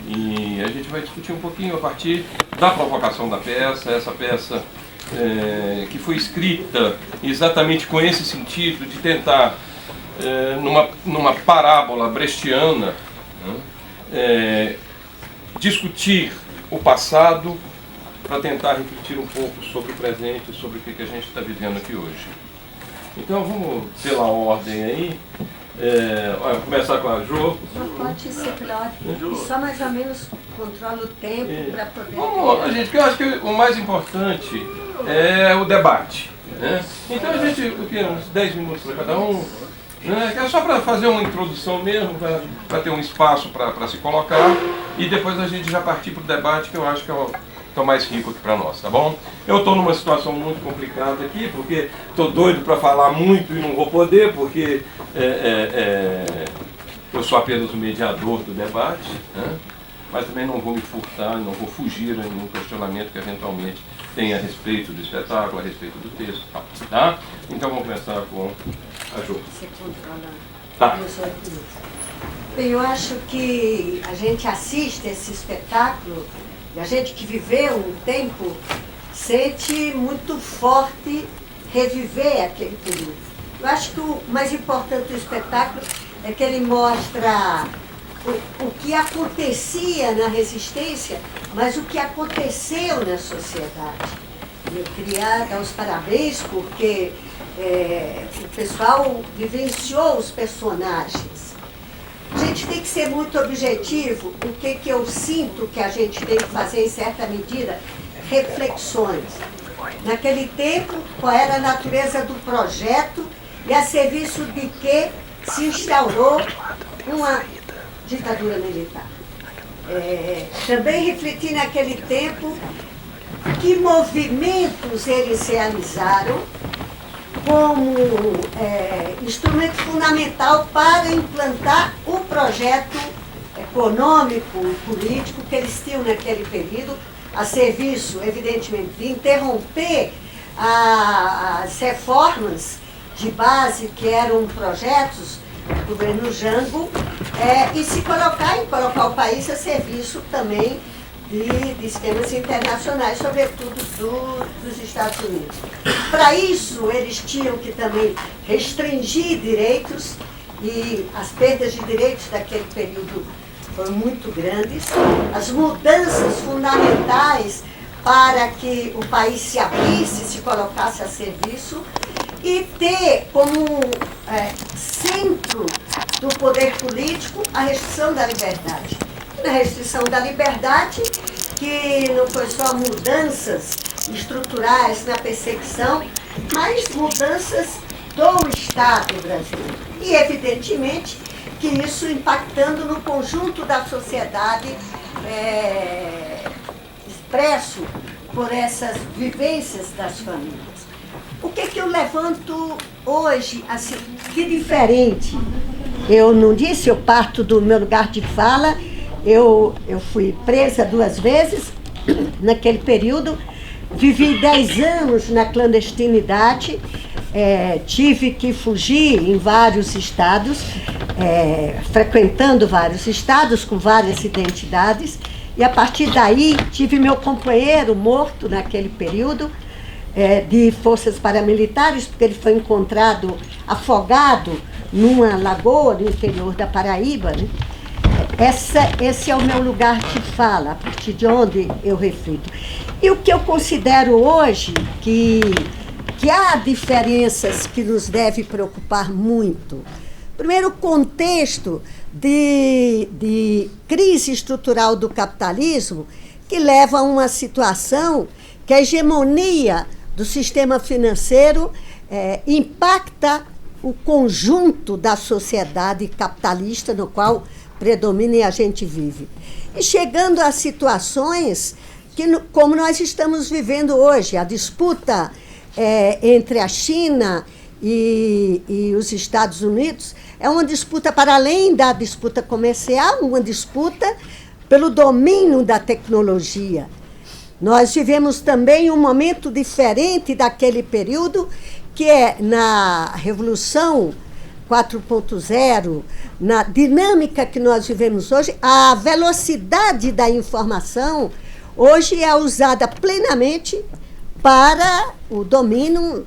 E a gente vai discutir um pouquinho a partir da provocação da peça, essa peça que foi escrita exatamente com esse sentido de tentar, numa parábola brechtiana, discutir o passado para tentar refletir um pouco sobre o presente, sobre o que a gente está vivendo aqui hoje. Então vamos pela ordem aí. Vou começar com a Jo. Pode ser pela ordem. Só mais ou menos controla o tempo para poder... Vamos, gente, eu acho que o mais importante é o debate. Né? Então a gente, uns 10 minutos para cada um, né? Que é só para fazer uma introdução mesmo, para ter um espaço para se colocar, e depois a gente já partir para o debate, que eu acho que é o mais rico aqui para nós, tá bom? Eu estou numa situação muito complicada aqui, porque estou doido para falar muito e não vou poder, porque eu sou apenas o mediador do debate, né? Mas também não vou me furtar, não vou fugir a nenhum questionamento que eventualmente tenha a respeito do espetáculo, a respeito do texto, tá? Então vamos começar com a Jo. Você controla. Tá. Bem, eu acho que a gente assiste esse espetáculo e a gente que viveu um tempo sente muito forte reviver aquele período. Eu acho que o mais importante do espetáculo é que ele mostra o que acontecia na resistência, mas o que aconteceu na sociedade. Eu queria dar os parabéns porque o pessoal vivenciou os personagens. A gente tem que ser muito objetivo. O que eu sinto que a gente tem que fazer, em certa medida, reflexões. Naquele tempo, qual era a natureza do projeto e a serviço de que se instaurou uma ditadura militar. Também refletir naquele tempo que movimentos eles realizaram como instrumento fundamental para implantar o projeto econômico e político que eles tinham naquele período, a serviço, evidentemente, de interromper as reformas de base que eram projetos do governo Jango e se colocar o país a serviço também de sistemas internacionais, sobretudo dos Estados Unidos. Para isso, eles tinham que também restringir direitos, e as perdas de direitos daquele período foram muito grandes. As mudanças fundamentais para que o país se abrisse, se colocasse a serviço, e ter como centro do poder político a restrição da liberdade. Na restrição da liberdade, que não foi só mudanças estruturais na perseguição, mas mudanças do Estado brasileiro. E, evidentemente, que isso impactando no conjunto da sociedade, expresso por essas vivências das famílias. O que eu levanto hoje, assim, que diferente? Eu não disse, eu parto do meu lugar de fala. Eu fui presa 2 vezes naquele período, vivi 10 anos na clandestinidade, tive que fugir em vários estados, frequentando vários estados com várias identidades, e a partir daí tive meu companheiro morto naquele período, de forças paramilitares, porque ele foi encontrado afogado numa lagoa no interior da Paraíba, né? Esse é o meu lugar de fala, a partir de onde eu reflito. E o que eu considero hoje, que há diferenças que nos devem preocupar muito. Primeiro, o contexto de crise estrutural do capitalismo, que leva a uma situação que a hegemonia do sistema financeiro impacta o conjunto da sociedade capitalista no qual predomina e a gente vive. E chegando a situações como nós estamos vivendo hoje, a disputa entre a China e os Estados Unidos é uma disputa para além da disputa comercial, uma disputa pelo domínio da tecnologia. Nós vivemos também um momento diferente daquele período, que é na Revolução 4.0, na dinâmica que nós vivemos hoje, a velocidade da informação hoje é usada plenamente para o domínio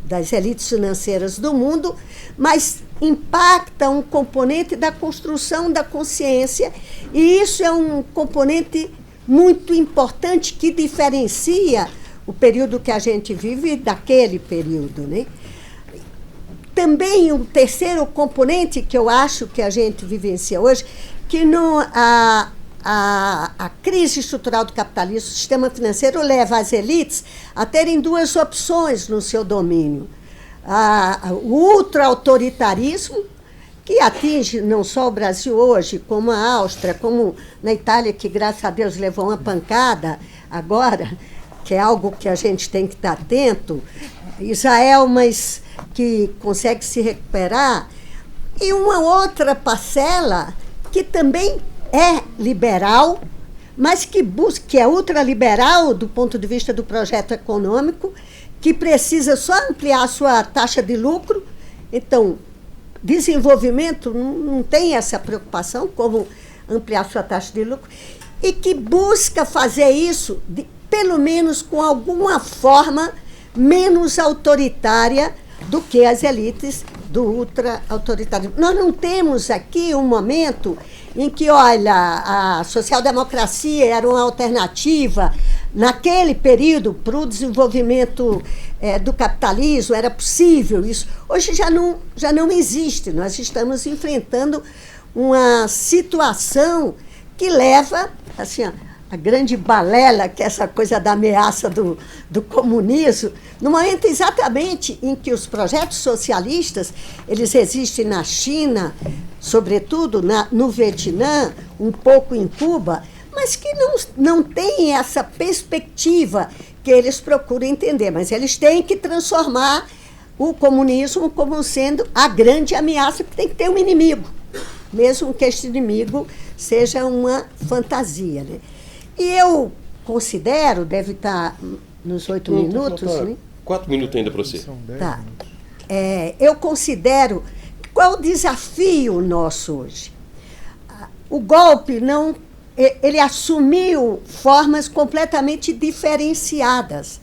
das elites financeiras do mundo, mas impacta um componente da construção da consciência, e isso é um componente muito importante que diferencia o período que a gente vive daquele período, né? Também um terceiro componente que eu acho que a gente vivencia hoje, que a crise estrutural do capitalismo, o sistema financeiro leva as elites a terem duas opções no seu domínio. O ultra-autoritarismo, que atinge não só o Brasil hoje, como a Áustria, como na Itália, que graças a Deus levou uma pancada agora, que é algo que a gente tem que estar atento. Israel, mas que consegue se recuperar, e uma outra parcela que também é liberal, mas que busca, que é ultraliberal do ponto de vista do projeto econômico, que precisa só ampliar a sua taxa de lucro. Então, desenvolvimento não tem essa preocupação, como ampliar a sua taxa de lucro, e que busca fazer isso, pelo menos com alguma forma menos autoritária do que as elites do ultra-autoritarismo. Nós não temos aqui um momento em que, olha, a social-democracia era uma alternativa naquele período para o desenvolvimento do capitalismo, era possível isso. Hoje já não existe. Nós estamos enfrentando uma situação que leva, assim, a grande balela, que é essa coisa da ameaça do comunismo, no momento exatamente em que os projetos socialistas, eles existem na China, sobretudo no Vietnã, um pouco em Cuba, mas que não têm essa perspectiva que eles procuram entender, mas eles têm que transformar o comunismo como sendo a grande ameaça, porque tem que ter um inimigo, mesmo que este inimigo seja uma fantasia, né? E eu considero, deve estar nos 8 minutos, né? 4 minutos ainda para você. Tá. Eu considero, qual é o desafio nosso hoje? O golpe ele assumiu formas completamente diferenciadas,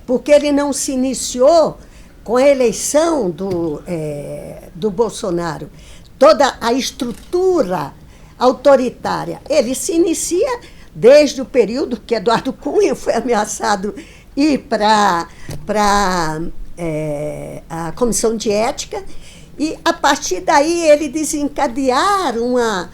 porque ele não se iniciou com a eleição do Bolsonaro. Toda a estrutura autoritária, ele se inicia desde o período que Eduardo Cunha foi ameaçado ir para a Comissão de Ética, e a partir daí ele desencadear uma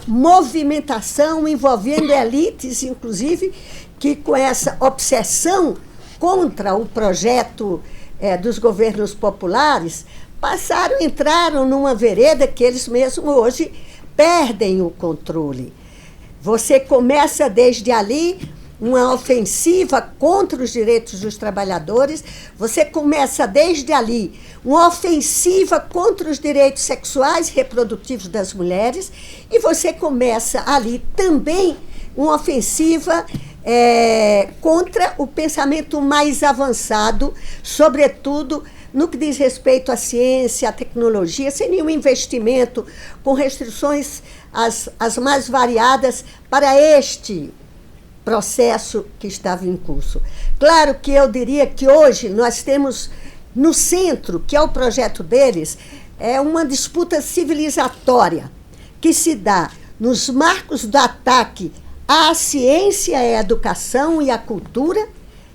movimentação envolvendo elites, inclusive, que com essa obsessão contra o projeto dos governos populares, entraram numa vereda que eles mesmos hoje perdem o controle. Você começa desde ali uma ofensiva contra os direitos dos trabalhadores, você começa desde ali uma ofensiva contra os direitos sexuais e reprodutivos das mulheres, e você começa ali também uma ofensiva contra o pensamento mais avançado, sobretudo no que diz respeito à ciência, à tecnologia, sem nenhum investimento, com restrições as mais variadas para este processo que estava em curso. Claro que eu diria que hoje nós temos no centro, que é o projeto deles, uma disputa civilizatória que se dá nos marcos do ataque à ciência, à educação e à cultura.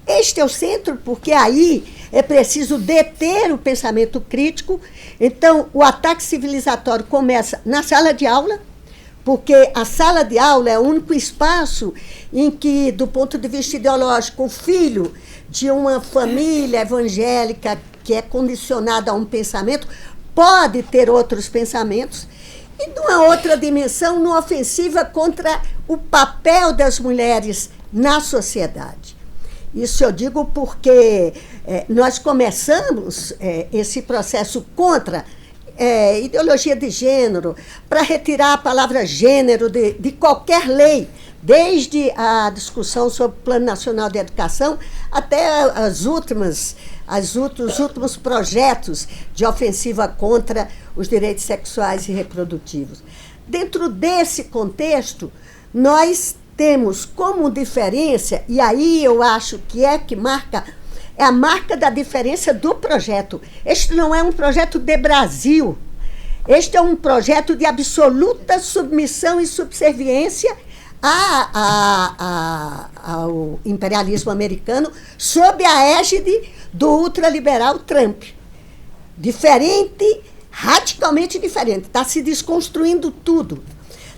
Este é o centro, porque aí é preciso deter o pensamento crítico. Então, o ataque civilizatório começa na sala de aula, porque a sala de aula é o único espaço em que, do ponto de vista ideológico, o filho de uma família evangélica que é condicionada a um pensamento pode ter outros pensamentos. E numa outra dimensão, numa ofensiva contra o papel das mulheres na sociedade. Isso eu digo porque nós começamos esse processo contra ideologia de gênero, para retirar a palavra gênero de qualquer lei, desde a discussão sobre o Plano Nacional de Educação até as últimas os últimos projetos de ofensiva contra os direitos sexuais e reprodutivos. Dentro desse contexto, nós temos como diferença, e aí eu acho que marca, é a marca da diferença do projeto. Este não é um projeto de Brasil, este é um projeto de absoluta submissão e subserviência ao imperialismo americano sob a égide do ultraliberal Trump. Diferente, radicalmente diferente. Está se desconstruindo tudo.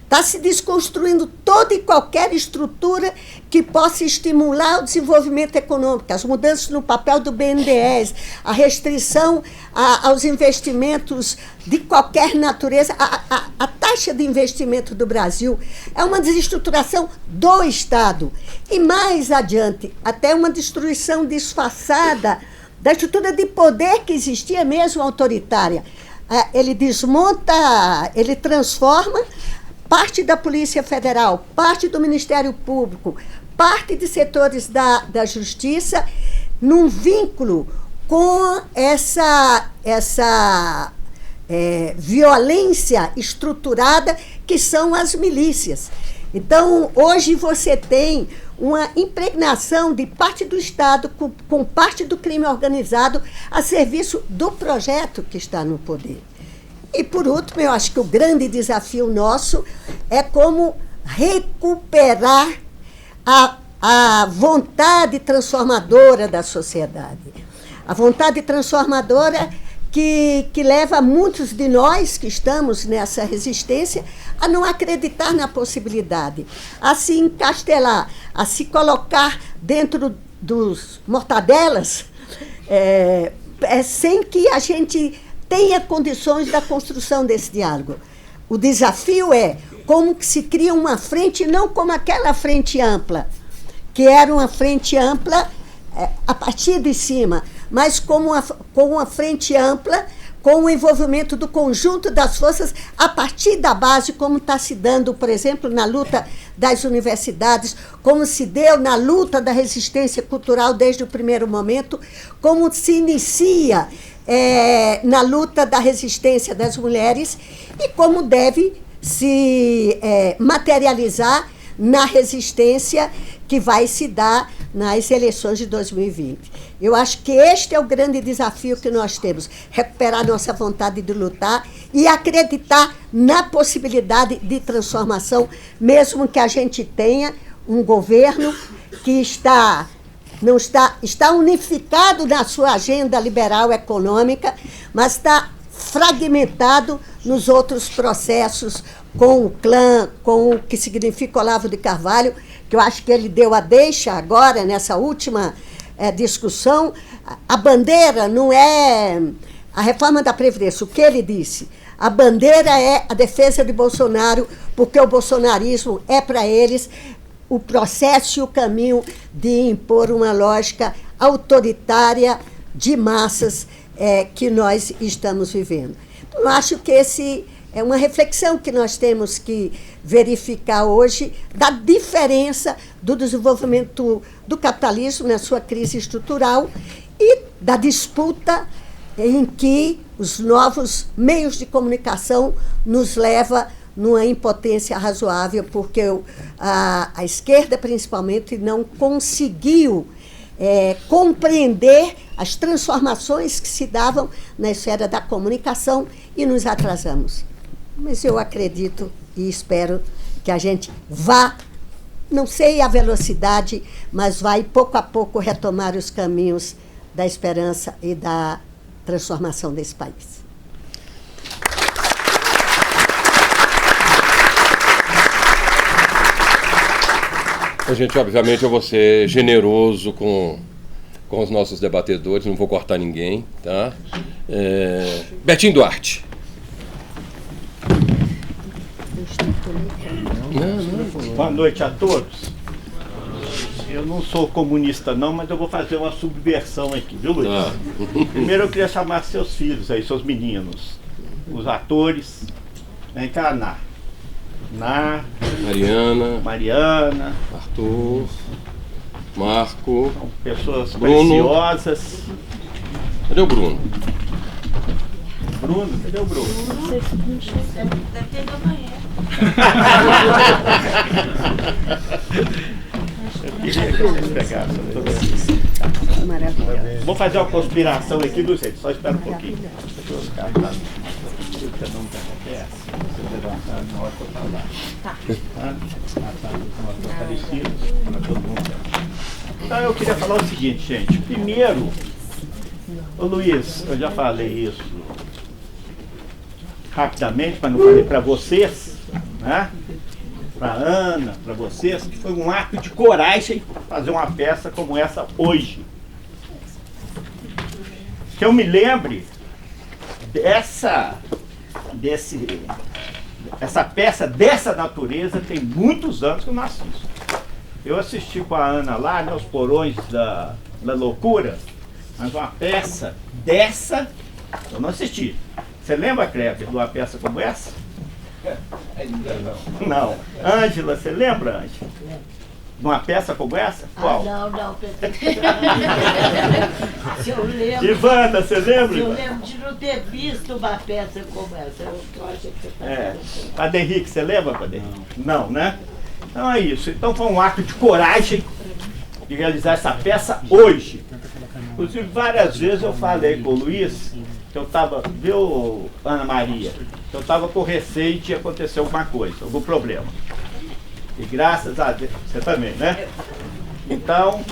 Está se desconstruindo toda e qualquer estrutura que possa estimular o desenvolvimento econômico, as mudanças no papel do BNDES, a restrição aos investimentos de qualquer natureza. A taxa de investimento do Brasil é uma desestruturação do Estado. E mais adiante, até uma destruição disfarçada da estrutura de poder que existia mesmo autoritária. Ele desmonta, ele transforma parte da Polícia Federal, parte do Ministério Público, parte de setores da Justiça, num vínculo com essa violência estruturada que são as milícias. Então, hoje você tem uma impregnação de parte do Estado com parte do crime organizado a serviço do projeto que está no poder. E, por último, eu acho que o grande desafio nosso é como recuperar a vontade transformadora da sociedade. A vontade transformadora que leva muitos de nós que estamos nessa resistência a não acreditar na possibilidade, a se encastelar, a se colocar dentro dos mortadelas, sem que a gente tenha condições da construção desse diálogo. O desafio é como que se cria uma frente, não como aquela frente ampla, que era uma frente ampla a partir de cima, mas com uma frente ampla, com o envolvimento do conjunto das forças a partir da base, como está se dando, por exemplo, na luta das universidades, como se deu na luta da resistência cultural desde o primeiro momento, como se inicia na luta da resistência das mulheres e como deve se materializar na resistência que vai se dar nas eleições de 2020. Eu acho que este é o grande desafio que nós temos, recuperar nossa vontade de lutar e acreditar na possibilidade de transformação, mesmo que a gente tenha um governo que está unificado na sua agenda liberal econômica, mas está fragmentado nos outros processos, com o clã, com o que significa Olavo de Carvalho, que eu acho que ele deu a deixa agora, nessa última discussão. A bandeira não é a reforma da Previdência, o que ele disse. A bandeira é a defesa de Bolsonaro, porque o bolsonarismo é para eles o processo e o caminho de impor uma lógica autoritária de massas que nós estamos vivendo. Então, eu acho que esse é uma reflexão que nós temos que verificar hoje da diferença do desenvolvimento do capitalismo na sua crise estrutural e da disputa em que os novos meios de comunicação nos levam numa impotência razoável, porque a esquerda, principalmente, não conseguiu compreender as transformações que se davam na esfera da comunicação e nos atrasamos. Mas eu acredito e espero que a gente vá, não sei a velocidade, mas vai pouco a pouco retomar os caminhos da esperança e da transformação desse país. Gente, obviamente eu vou ser generoso com os nossos debatedores, não vou cortar ninguém, tá? Betinho Duarte. Boa noite a todos. Eu não sou comunista não, mas eu vou fazer uma subversão aqui, viu, Luiz? Primeiro eu queria chamar seus filhos aí, seus meninos, os atores. Vem cá, Ná, Mariana, Arthur, Marco, são pessoas Bruno, preciosas Cadê o Bruno? Bruno, cadê o Bruno? Deve ter da manhã. Eu queria que vocês pegassem toda Vou fazer uma conspiração aqui do jeito, só espera um pouquinho. Deixa eu ficar lá. Você não acontece. Você levantar na hora que eu falar. Tá. Parecidos, para todo mundo. Então eu queria falar o seguinte, gente. Primeiro, ô Luiz, eu já falei isso rapidamente, mas não falei para vocês, né? Para Ana, para vocês, que foi um ato de coragem fazer uma peça como essa hoje. Que eu me lembre essa peça dessa natureza tem muitos anos que eu não assisto. Eu assisti com a Ana lá, né, Os Porões da Loucura, mas uma peça dessa eu não assisti. Você lembra, Kleber, de uma peça como essa? Não. Ângela, você lembra, Ângela? De uma peça como essa? Qual? Não. Se eu lembro. Ivana, você lembra? Eu lembro de não ter visto uma peça como essa. Eu acho que você tá Padre Henrique, você lembra, Padre Henrique? Não, né? Então é isso. Então foi um ato de coragem de realizar essa peça hoje. Inclusive, várias vezes eu falei com o Luiz que eu estava, viu, Ana Maria? Que eu estava com receio de acontecer alguma coisa, algum problema. E graças a Deus, você também, né? Então,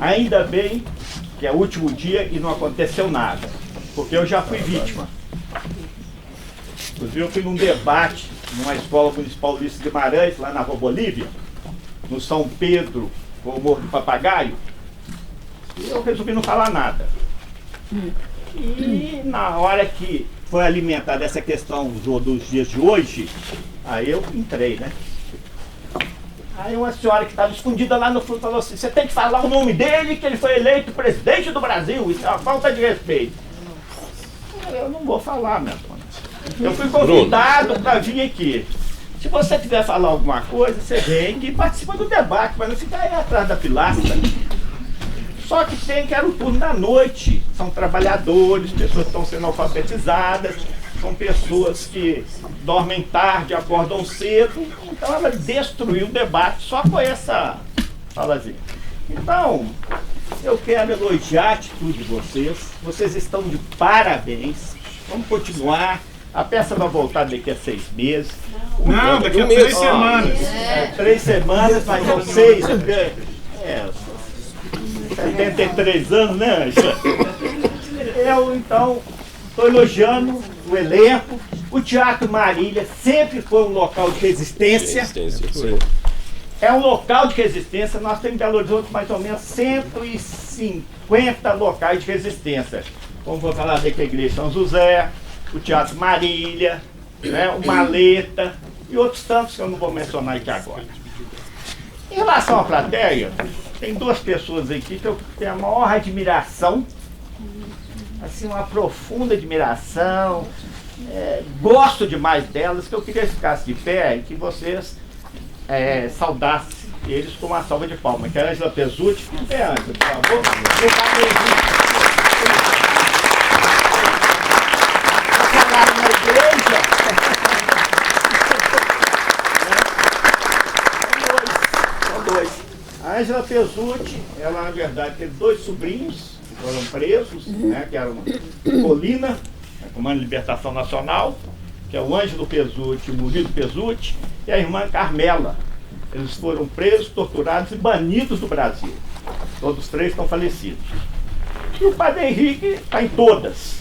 ainda bem que é o último dia e não aconteceu nada, porque eu já fui vítima. Inclusive, eu fui num debate numa escola municipal Ulisses Guimarães, lá na Rua Bolívia, no São Pedro, com o Morro do Papagaio, e eu resolvi não falar nada. E na hora que foi alimentada essa questão dos dias de hoje, aí eu entrei, né? Aí uma senhora que estava escondida lá no fundo falou assim: você tem que falar o nome dele, que ele foi eleito presidente do Brasil, isso é uma falta de respeito. Eu não vou falar, meu irmão. Eu fui convidado para vir aqui. Se você quiser falar alguma coisa, você vem aqui e participa do debate, mas não fica aí atrás da pilastra. Só que tem que era o turno da noite. São trabalhadores, pessoas que estão sendo alfabetizadas, são pessoas que dormem tarde, acordam cedo. Então ela destruiu o debate só com essa falazinha. Então, eu quero elogiar a atitude de vocês. Vocês estão de parabéns. Vamos continuar. A peça vai voltar daqui a 6 meses. Não, daqui a 3 semanas. 3 semanas, mas são 6. 73 anos, né, Ângela? Eu, então, estou elogiando o elenco. O Teatro Marília sempre foi um local de resistência. É um local de resistência. Nós temos em Belo Horizonte mais ou menos 150 locais de resistência. Como vou falar daqui a Igreja São José, o Teatro Marília, né, o Maleta e outros tantos que eu não vou mencionar aqui agora. Em relação à plateia, tem 2 pessoas aqui que eu tenho a maior admiração, assim, uma profunda admiração, gosto demais delas, que eu queria que ficasse de pé e que vocês saudassem eles com uma salva de palmas, que é a Ângela Pezzutti. Ângela, por favor. Falaram na igreja. São dois. A Ângela Pezzutti, ela na verdade teve 2 sobrinhos que foram presos, né, que eram Colina, Comando de Libertação Nacional, que é o Ângelo Pezzutti, o Murilo Pezzutti, e a irmã Carmela. Eles foram presos, torturados e banidos do Brasil. Todos 3 estão falecidos. E o Padre Henrique está em todas.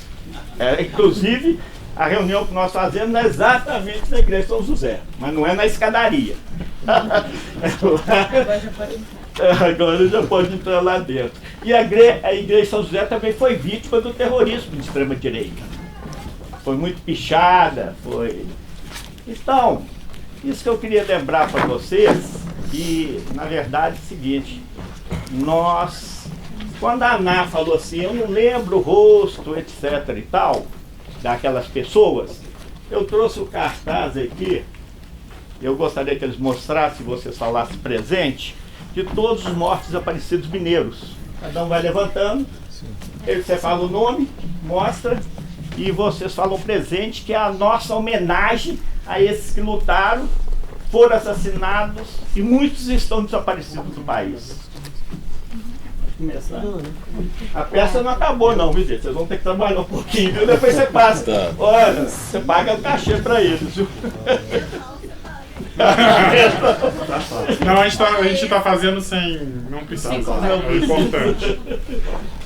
Inclusive, a reunião que nós fazemos é exatamente na Igreja São José, mas não é na escadaria. Agora já pode entrar lá dentro. E a Igreja São José também foi vítima do terrorismo de extrema-direita. Foi muito pichada, foi... Então, isso que eu queria lembrar para vocês, que na verdade é o seguinte, quando a Ana falou assim, eu não lembro o rosto, etc e tal, daquelas pessoas, eu trouxe o cartaz aqui, eu gostaria que eles mostrassem, se vocês falassem presente, de todos os mortos desaparecidos mineiros. Cada um vai levantando. Você fala o nome, mostra, e vocês falam presente, que é a nossa homenagem a esses que lutaram, foram assassinados e muitos estão desaparecidos do país. Começar. A peça não acabou não, viu, gente? Vocês vão ter que trabalhar um pouquinho, viu? Depois você passa. Tá. Olha, você paga o cachê para eles, viu? Não, a gente tá fazendo sem. Não precisa. É importante.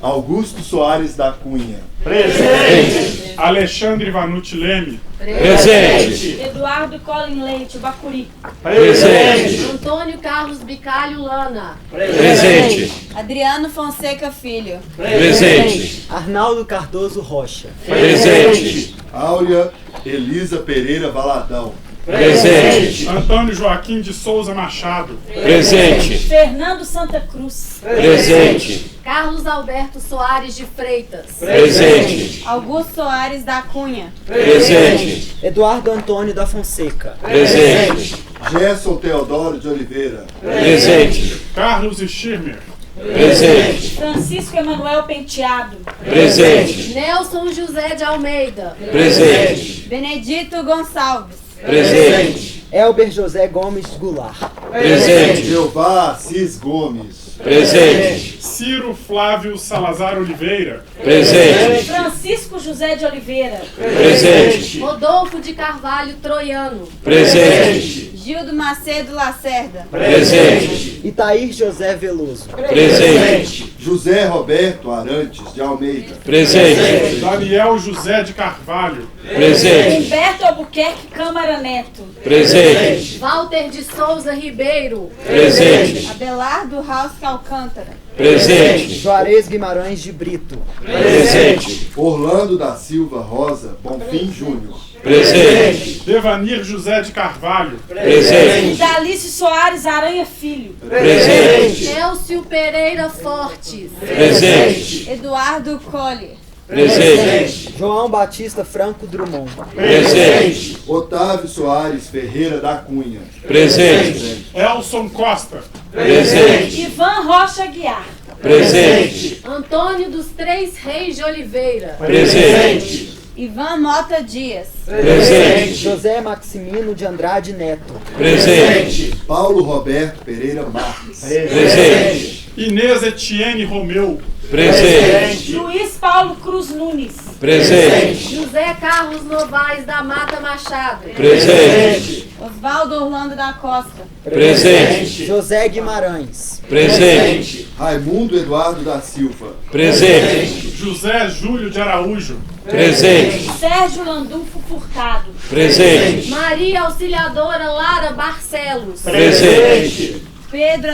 Augusto Soares da Cunha. Presente. Alexandre Vanucci Leme. Presente. Eduardo Colin Leite, Bacuri. Presente. Antônio Carlos Bicalho Lana. Presente. Adriano Fonseca Filho. Presente. Arnaldo Cardoso Rocha. Presente. Áurea Elisa Pereira Valadão. Presente. Antônio Joaquim de Souza Machado. Presente. Fernando Santa Cruz. Presente. Carlos Alberto Soares de Freitas. Presente. Augusto Soares da Cunha. Presente. Eduardo Antônio da Fonseca. Presente. Gerson Teodoro de Oliveira. Presente. Carlos Schirmer. Presente. Francisco Emanuel Penteado. Presente. Nelson José de Almeida. Presente. Benedito Gonçalves. Presente. Elber José Gomes Goulart. Presente. Jeová Assis Gomes. Presente. Ciro Flávio Salazar Oliveira. Presente. Francisco José de Oliveira. Presente. Rodolfo de Carvalho Troiano. Presente. Gildo Macedo Lacerda. Presente. Itair José Veloso. Presente. José Roberto Arantes de Almeida. Presente. Daniel José de Carvalho. Presente. Humberto Albuquerque Câmara Neto. Presente. Walter de Souza Ribeiro. Presente. Abelardo House Alcântara. Presente. Juarez Guimarães de Brito. Presente. Orlando da Silva Rosa Bonfim Júnior. Presente. Devanir José de Carvalho. Presente. Dalício Soares Aranha Filho. Presente. Elcio Pereira Fortes. Presente. Eduardo Collier. Presente. João Batista Franco Drummond. Presente. Otávio Soares Ferreira da Cunha. Presente. Elson Costa. Presente. Ivan Rocha Guiar. Presente. Antônio dos Três Reis de Oliveira. Presente. Ivan Mota Dias. Presente. José Maximino de Andrade Neto. Presente. Paulo Roberto Pereira Marques. Presente. Inês Etienne Romeu. Presente. Luiz Paulo Cruz Nunes. Presente. José Carlos Novaes da Mata Machado. Presente. Osvaldo Orlando da Costa. Presente. José Guimarães. Presente. Raimundo Eduardo da Silva. Presente. José Júlio de Araújo. Presente. Sérgio Landulfo Furtado. Presente. Maria Auxiliadora Lara Barcelos. Presente. Pedro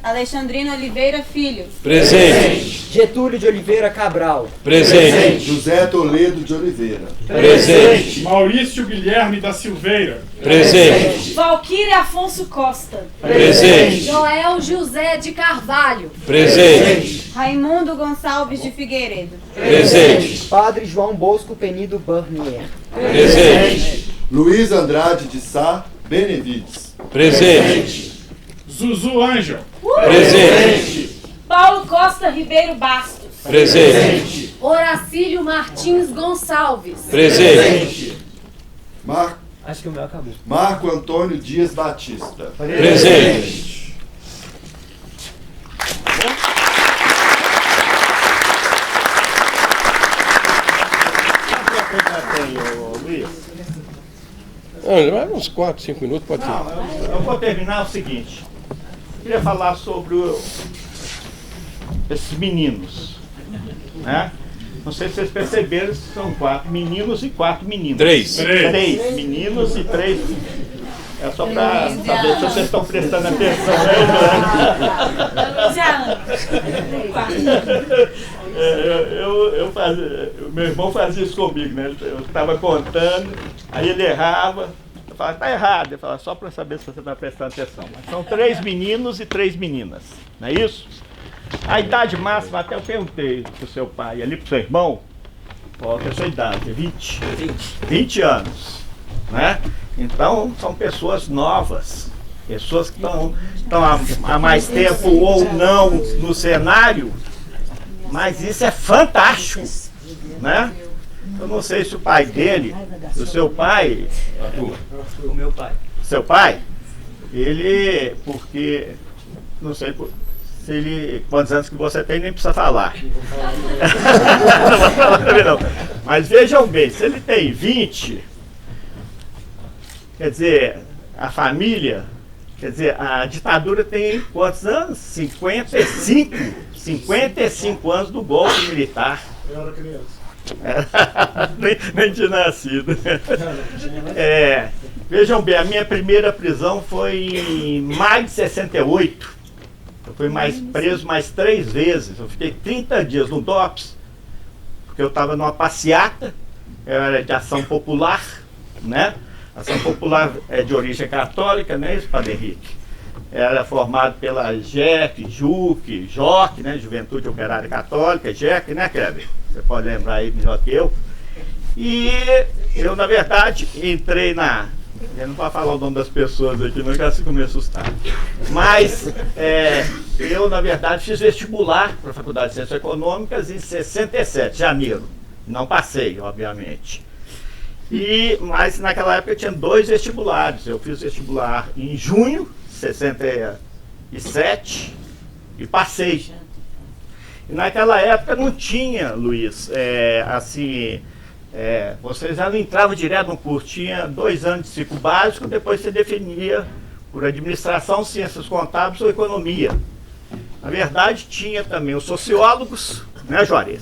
Alexandrino Oliveira Filho. Presente. Getúlio de Oliveira Cabral. Presente. José Toledo de Oliveira. Presente. Maurício Guilherme da Silveira. Presente. Valquíria Afonso Costa. Presente. Joel José de Carvalho. Presente. Raimundo Gonçalves de Figueiredo. Presente. Padre João Bosco Penido Burnier. Presente. Luiz Andrade de Sá Benevides. Presente. Zuzu Ângel. Presente. Paulo Costa Ribeiro Bastos. Presente. Horacílio Martins Gonçalves. Presente. Acho que o meu acabou. Marco Antônio Dias Batista. Presente. Vai uns 4, 5 minutos, pode ser. Eu vou terminar o seguinte. Queria falar sobre esses meninos, né? Não sei se vocês perceberam, são 4 meninos e 4 meninas. 3. 3 meninos e 3. É só para saber se vocês estão prestando atenção. Meu irmão fazia isso comigo, né? Eu estava contando, aí ele errava. Eu falava, tá errado. Ele falava, só para saber se você está prestando atenção. Mas são 3 meninos e 3 meninas, não é isso? A idade máxima, até eu perguntei pro seu pai, ali pro seu irmão, qual é a sua idade? 20 anos, né? Então, são pessoas novas, pessoas que estão há mais tempo ou não no cenário, Mas isso é fantástico, né? Eu não sei se o pai dele, o seu pai, O meu pai. seu pai, ele, porque, não sei se ele, quantos anos que você tem, nem precisa falar. Não vou falar também não. Mas vejam bem, se ele tem 20, quer dizer, a família, quer dizer, a ditadura tem quantos anos? 55 anos do golpe militar. Eu era criança. nem tinha nascido. Vejam bem, a minha primeira prisão foi em maio de 68. Eu fui preso mais 3 vezes. Eu fiquei 30 dias no DOPS, porque eu estava numa passeata, eu era de ação popular, né? Ação popular é de origem católica, né, isso, Padre Henrique? Era formado pela JEC, JOC, né, Juventude Operária Católica, JEC, né, Kleber? Você pode lembrar aí melhor que eu. E eu, na verdade, entrei na... Eu não vou falar o nome das pessoas aqui, não, que assim que eu me assustar. Mas eu, na verdade, fiz vestibular para a Faculdade de Ciências Econômicas em 67, janeiro. Não passei, obviamente. Mas naquela época eu tinha 2 vestibulares. Eu fiz vestibular em junho de 67 e passei. E naquela época não tinha, Luiz, vocês já não entravam direto no curso, tinha 2 anos de ciclo básico, depois você definia por administração, ciências contábeis ou economia. Na verdade, tinha também os sociólogos, né, Juarez?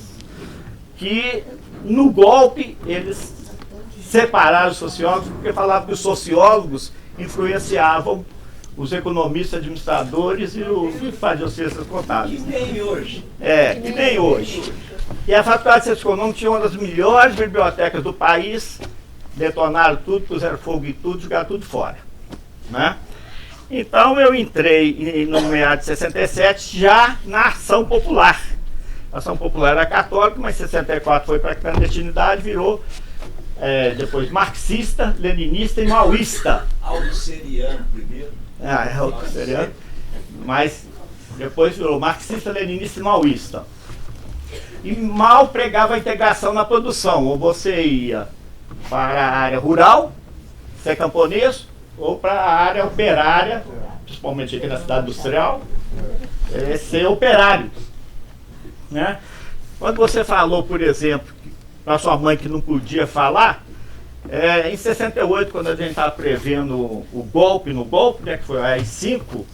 Que no golpe eles separaram os sociólogos porque falavam que os sociólogos influenciavam os economistas, administradores e os que faziam ciências contábeis. Que nem hoje. Que nem hoje. E a Faculdade de Ciências Econômicas tinha uma das melhores bibliotecas do país, detonaram tudo, puseram fogo em tudo, jogaram tudo fora, né? Então eu entrei no meado de 67 já na Ação Popular. A Ação Popular era católica, mas em 64 foi para a clandestinidade, virou depois marxista, leninista e maoísta. Aldo-seriano primeiro. Aldo-seriano. Mas depois virou marxista, leninista e maoísta. E mal pregava a integração na produção. Ou você ia para a área rural, ser camponês, ou para a área operária, principalmente aqui na cidade industrial, ser operário, né? Quando você falou, por exemplo, para sua mãe que não podia falar, em 68, quando a gente estava prevendo o golpe, né, que foi a AI-5,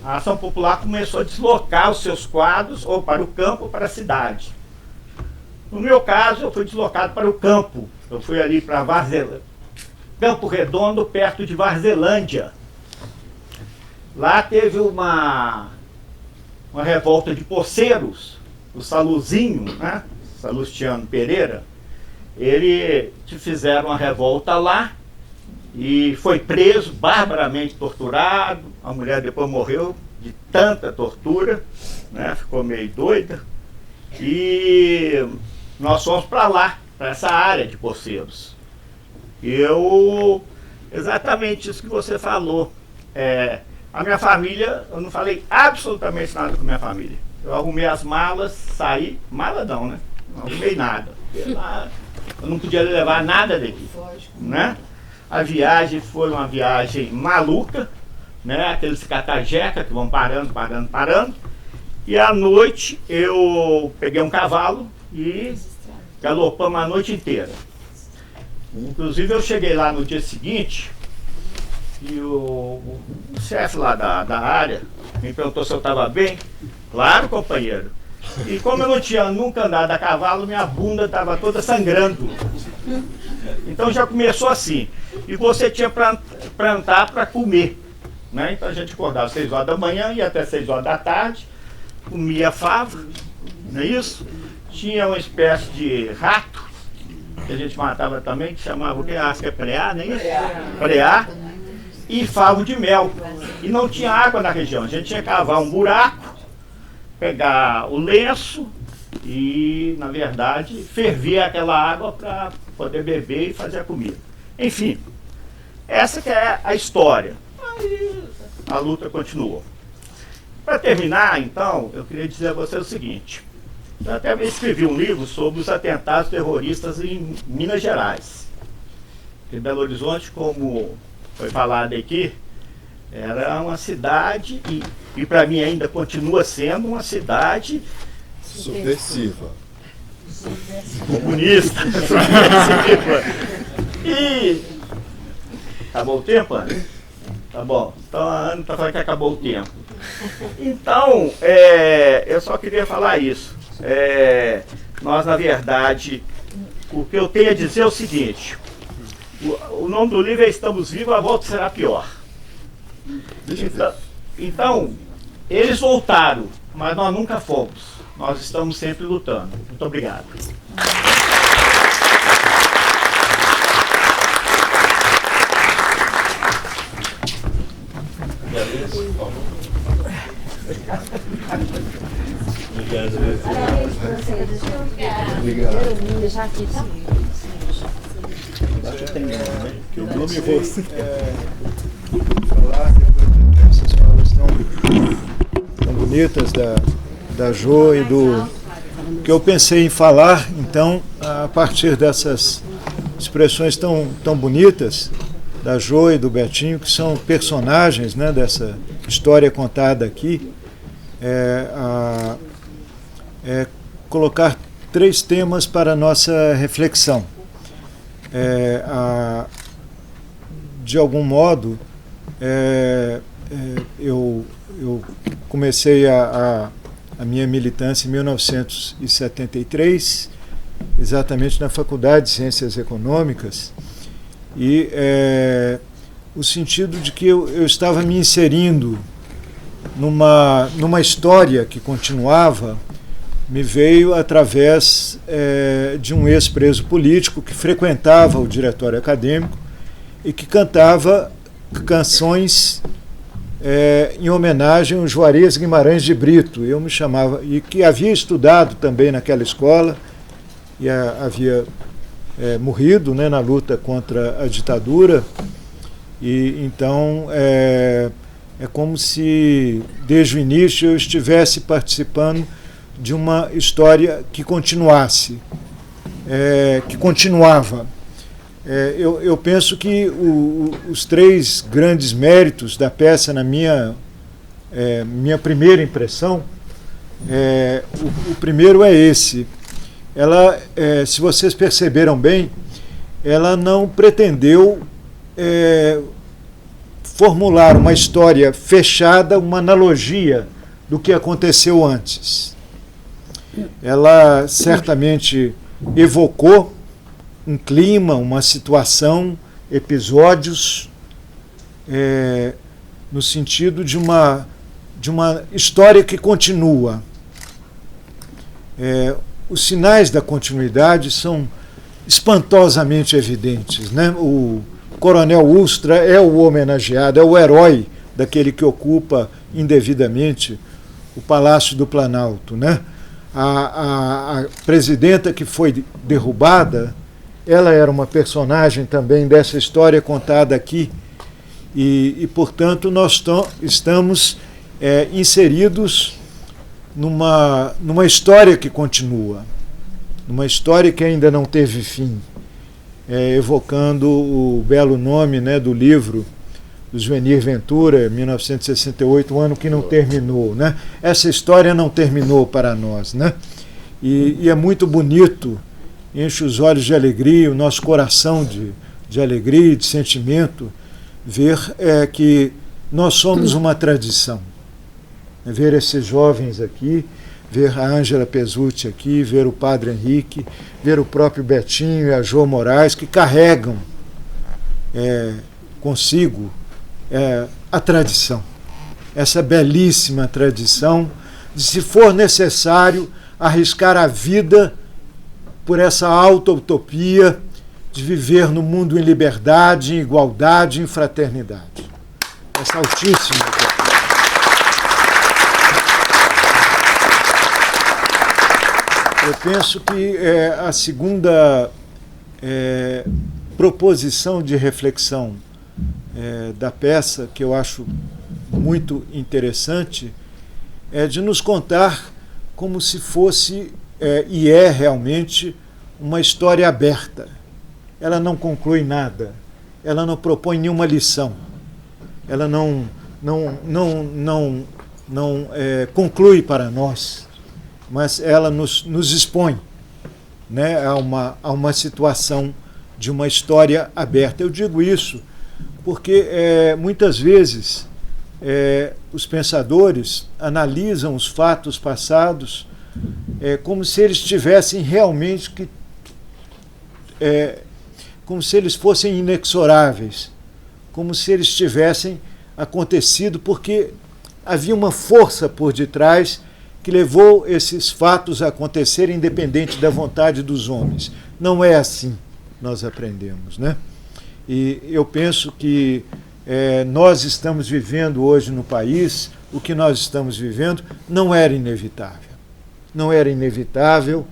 a Ação Popular começou a deslocar os seus quadros ou para o campo ou para a cidade. No meu caso, eu fui deslocado para o campo. Eu fui ali para Campo Redondo, perto de Varzelândia. Lá teve uma revolta de poceiros, o Saluzinho, né? Salustiano Pereira. Ele fizeram uma revolta lá e foi preso, barbaramente torturado. A mulher depois morreu de tanta tortura, né? Ficou meio doida. E nós fomos para lá, para essa área de poceiros. Exatamente isso que você falou. A minha família, eu não falei absolutamente nada com a minha família. Eu arrumei as malas, saí, mala não, né? Não arrumei nada. Eu não podia levar nada daqui, né? A viagem foi uma viagem maluca, né? Aqueles catajeca que vão parando. E à noite eu peguei um cavalo e galopamos a noite inteira. Inclusive eu cheguei lá no dia seguinte e o chefe lá da área me perguntou se eu estava bem. Claro, companheiro. E como eu não tinha nunca andado a cavalo, minha bunda estava toda sangrando. Então já começou assim. E você tinha para andar para comer, né? Então a gente acordava às 6 horas da manhã e até 6 horas da tarde, comia fava, não é isso? Tinha uma espécie de rato, que a gente matava também, que chamava o que? Acho que é preá, não é isso? Preá. E favo de mel. E não tinha água na região. A gente tinha que cavar um buraco, pegar o lenço e, na verdade, ferver aquela água para poder beber e fazer a comida. Enfim, essa que é a história. Aí a luta continuou. Para terminar, então, eu queria dizer a você o seguinte. Eu até escrevi um livro sobre os atentados terroristas em Minas Gerais. Em Belo Horizonte, como foi falado aqui, era uma cidade, e para mim ainda continua sendo uma cidade Subversiva. comunista. Subversiva. E acabou o tempo, Ana? Tá bom. Então a Ana está falando que acabou o tempo. Então, eu só queria falar isso. Nós, na verdade, o que eu tenho a dizer é o seguinte: o nome do livro é Estamos Vivos, a volta será pior. Então, eles voltaram, mas nós nunca fomos. Nós estamos sempre lutando. Muito obrigado. Eu não me vou falar depois dessas falas tão bonitas da Jo e do que eu pensei em falar, então, a partir dessas expressões tão bonitas da Jo e do Betinho, que são personagens, né, dessa história contada aqui, colocar 3 temas para a nossa reflexão. De algum modo, eu comecei a minha militância em 1973, exatamente na Faculdade de Ciências Econômicas, e o sentido de que eu estava me inserindo numa história que continuava, me veio através de um ex-preso político que frequentava o diretório acadêmico e que cantava canções em homenagem ao Juarez Guimarães de Brito. Eu me chamava, e que havia estudado também naquela escola e havia morrido, né, na luta contra a ditadura. E então é como se desde o início eu estivesse participando de uma história que continuasse, que continuava. Eu penso que os 3 grandes méritos da peça, na minha primeira impressão, o primeiro é esse. Ela, se vocês perceberam bem, ela não pretendeu formular uma história fechada, uma analogia do que aconteceu antes. Ela certamente evocou um clima, uma situação, episódios, no sentido de uma história que continua. Os sinais da continuidade são espantosamente evidentes, né? O Coronel Ustra é o homenageado, é o herói daquele que ocupa indevidamente o Palácio do Planalto, né? A presidenta que foi derrubada, ela era uma personagem também dessa história contada aqui, e portanto, nós estamos inseridos numa história que continua, numa história que ainda não teve fim, evocando o belo nome, né, do livro do Zuenir Ventura, 1968, o ano que não terminou, né? Essa história não terminou para nós, né? E é muito bonito, enche os olhos de alegria, o nosso coração de alegria, de sentimento, ver que nós somos uma tradição. Ver esses jovens aqui, ver a Ângela Pesutti aqui, ver o Padre Henrique, ver o próprio Betinho e a Jo Moraes, que carregam consigo a tradição, essa belíssima tradição de, se for necessário, arriscar a vida por essa alta utopia de viver no mundo em liberdade, em igualdade, em fraternidade. Essa altíssima utopia. Eu penso que a segunda proposição de reflexão da peça, que eu acho muito interessante, é de nos contar como se fosse e é realmente uma história aberta. Ela não conclui nada, ela não propõe nenhuma lição, ela não conclui para nós, mas ela nos expõe, né, a uma situação de uma história aberta. Eu digo isso porque muitas vezes os pensadores analisam os fatos passados como se eles tivessem realmente que como se eles fossem inexoráveis, como se eles tivessem acontecido porque havia uma força por detrás que levou esses fatos a acontecerem independente da vontade dos homens. Não é assim, nós aprendemos, né? E eu penso que nós estamos vivendo hoje no país, o que nós estamos vivendo não era inevitável. Não era inevitável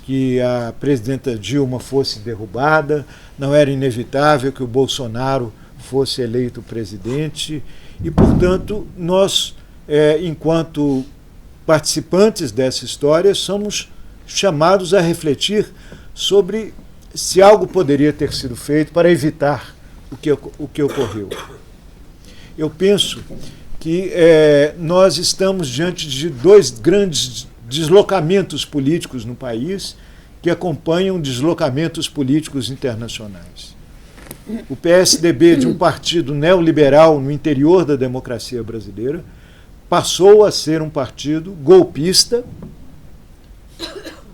que a presidenta Dilma fosse derrubada, não era inevitável que o Bolsonaro fosse eleito presidente, e, portanto, nós, enquanto participantes dessa história, somos chamados a refletir sobre se algo poderia ter sido feito para evitar o que ocorreu. Eu penso que nós estamos diante de dois grandes deslocamentos políticos no país que acompanham deslocamentos políticos internacionais. O PSDB, de um partido neoliberal no interior da democracia brasileira, passou a ser um partido golpista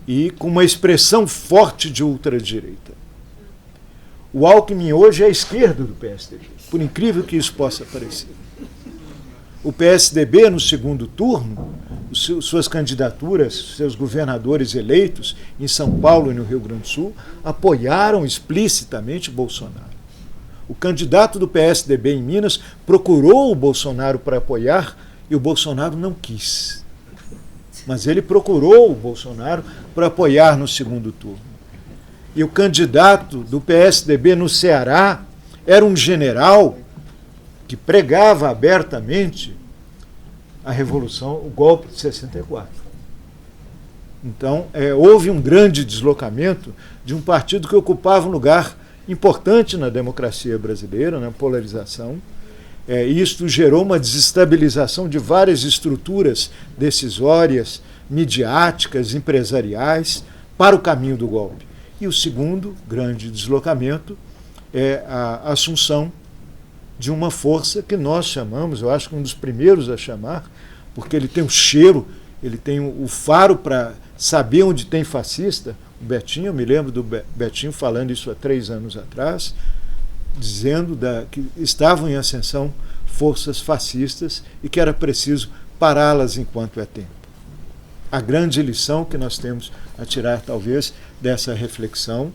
e com uma expressão forte de ultradireita. O Alckmin hoje é a esquerda do PSDB, por incrível que isso possa parecer. O PSDB, no segundo turno, suas candidaturas, seus governadores eleitos em São Paulo e no Rio Grande do Sul, apoiaram explicitamente Bolsonaro. O candidato do PSDB em Minas procurou o Bolsonaro para apoiar e o Bolsonaro não quis. Mas ele procurou o Bolsonaro para apoiar no segundo turno. E o candidato do PSDB no Ceará era um general que pregava abertamente a revolução, o golpe de 64. Então, houve um grande deslocamento de um partido que ocupava um lugar importante na democracia brasileira, na polarização. Isto gerou uma desestabilização de várias estruturas decisórias, midiáticas, empresariais, para o caminho do golpe. E o segundo grande deslocamento é a assunção de uma força que nós chamamos, eu acho que um dos primeiros a chamar, porque ele tem um cheiro, ele tem o faro para saber onde tem fascista. O Betinho, eu me lembro do Betinho falando isso há 3 anos atrás, dizendo que estavam em ascensão forças fascistas e que era preciso pará-las enquanto é tempo. A grande lição que nós temos a tirar, talvez, dessa reflexão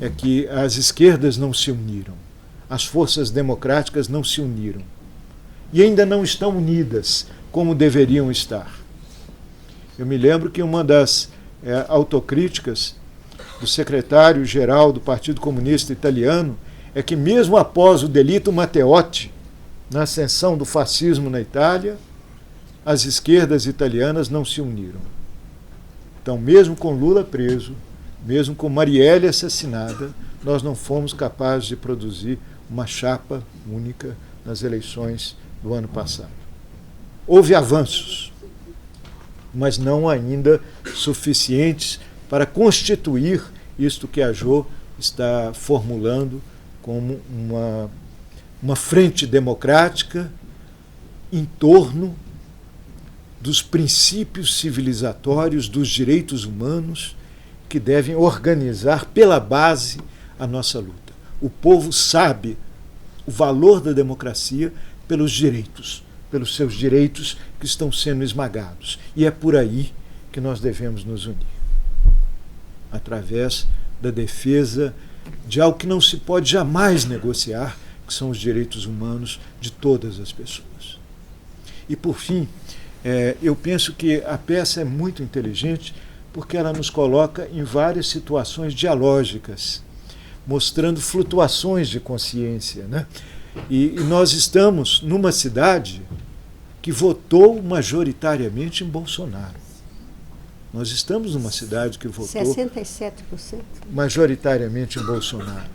é que as esquerdas não se uniram. As forças democráticas não se uniram. E ainda não estão unidas como deveriam estar. Eu me lembro que uma das autocríticas do secretário-geral do Partido Comunista Italiano é que, mesmo após o delito Matteotti, na ascensão do fascismo na Itália, as esquerdas italianas não se uniram. Então, mesmo com Lula preso, mesmo com Marielle assassinada, nós não fomos capazes de produzir uma chapa única nas eleições do ano passado. Houve avanços, mas não ainda suficientes para constituir isto que a Jô está formulando como uma frente democrática em torno dos princípios civilizatórios dos direitos humanos que devem organizar pela base a nossa luta. O povo sabe o valor da democracia pelos seus direitos que estão sendo esmagados. E é por aí que nós devemos nos unir, através da defesa de algo que não se pode jamais negociar, que são os direitos humanos de todas as pessoas. E, por fim, eu penso que a peça é muito inteligente porque ela nos coloca em várias situações dialógicas, mostrando flutuações de consciência, né? E nós estamos numa cidade que votou majoritariamente em Bolsonaro. Nós estamos numa cidade que votou 67%. majoritariamente em Bolsonaro.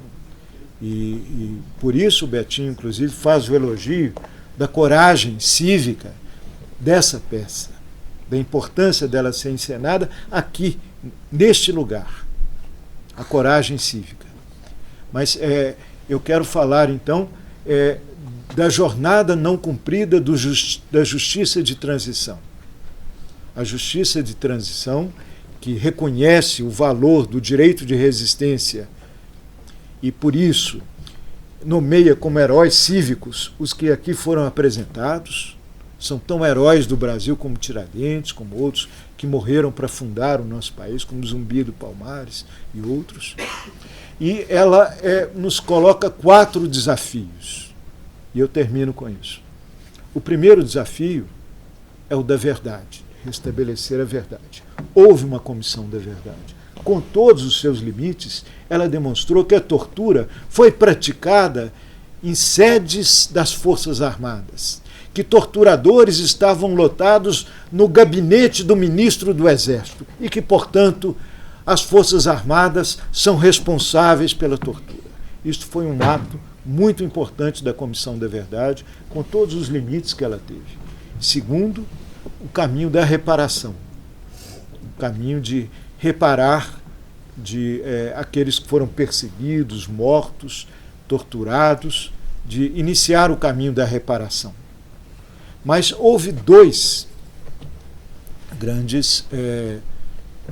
E por isso o Betinho, inclusive, faz o elogio da coragem cívica dessa peça, da importância dela ser encenada aqui, neste lugar. A coragem cívica. Mas eu quero falar, então, da jornada não cumprida da justiça de transição. A justiça de transição, que reconhece o valor do direito de resistência e, por isso, nomeia como heróis cívicos os que aqui foram apresentados. São tão heróis do Brasil como Tiradentes, como outros que morreram para fundar o nosso país, como Zumbi do Palmares e outros. E ela nos coloca 4 desafios. E eu termino com isso. O primeiro desafio é o da verdade, restabelecer a verdade. Houve uma comissão da verdade. Com todos os seus limites, ela demonstrou que a tortura foi praticada em sedes das Forças Armadas, que torturadores estavam lotados no gabinete do ministro do Exército e que, portanto, as Forças Armadas são responsáveis pela tortura. Isto foi um ato muito importante da Comissão da Verdade, com todos os limites que ela teve. Segundo, o caminho da reparação, o caminho de reparar aqueles que foram perseguidos, mortos, torturados, de iniciar o caminho da reparação. Mas houve 2 grandes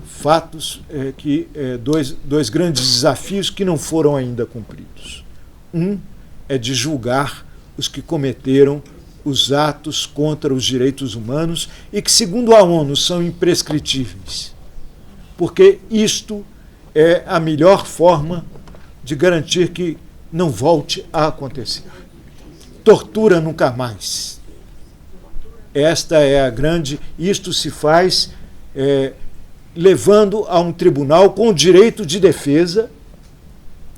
fatos, dois grandes desafios que não foram ainda cumpridos. Um é de julgar os que cometeram os atos contra os direitos humanos e que, segundo a ONU, são imprescritíveis. Porque isto é a melhor forma de garantir que não volte a acontecer. Tortura nunca mais. Esta é a grande... Isto se faz levando a um tribunal com direito de defesa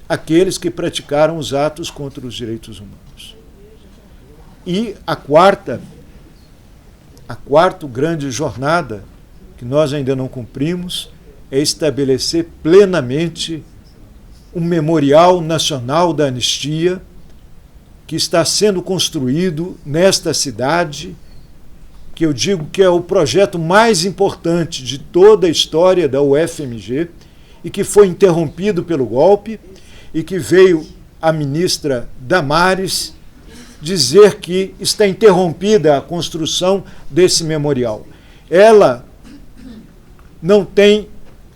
aqueles que praticaram os atos contra os direitos humanos. E a quarta grande jornada, que nós ainda não cumprimos, é estabelecer plenamente um memorial nacional da anistia que está sendo construído nesta cidade, que eu digo que é o projeto mais importante de toda a história da UFMG e que foi interrompido pelo golpe e que veio a ministra Damares dizer que está interrompida a construção desse memorial. Ela não tem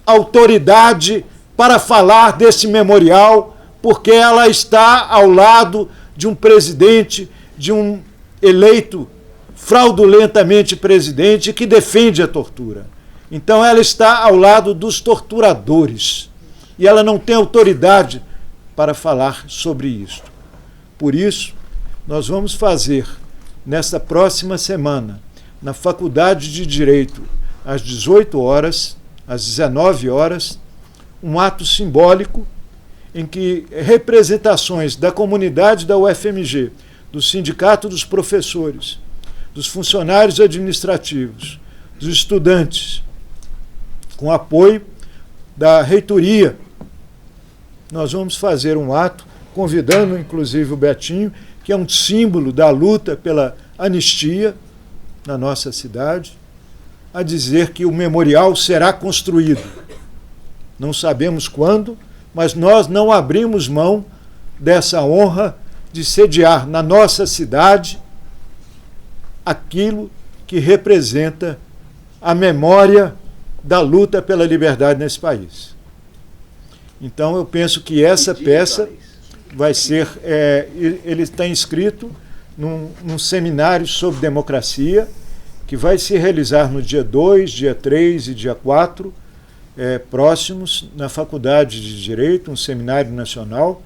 autoridade para falar desse memorial porque ela está ao lado de um presidente, de um eleito fraudulentamente presidente que defende a tortura. Então ela está ao lado dos torturadores e ela não tem autoridade para falar sobre isso. Por isso, nós vamos fazer, nesta próxima semana, na Faculdade de Direito, às 18 horas, às 19 horas, um ato simbólico em que representações da comunidade da UFMG, do Sindicato dos Professores, dos funcionários administrativos, dos estudantes, com apoio da reitoria, nós vamos fazer um ato, convidando inclusive o Betinho, que é um símbolo da luta pela anistia na nossa cidade, a dizer que o memorial será construído. Não sabemos quando, mas nós não abrimos mão dessa honra de sediar na nossa cidade aquilo que representa a memória da luta pela liberdade nesse país. Então eu penso que essa peça vai ser... ele está inscrito num seminário sobre democracia que vai se realizar no dia 2, dia 3 e dia 4, próximos, na Faculdade de Direito, um seminário nacional,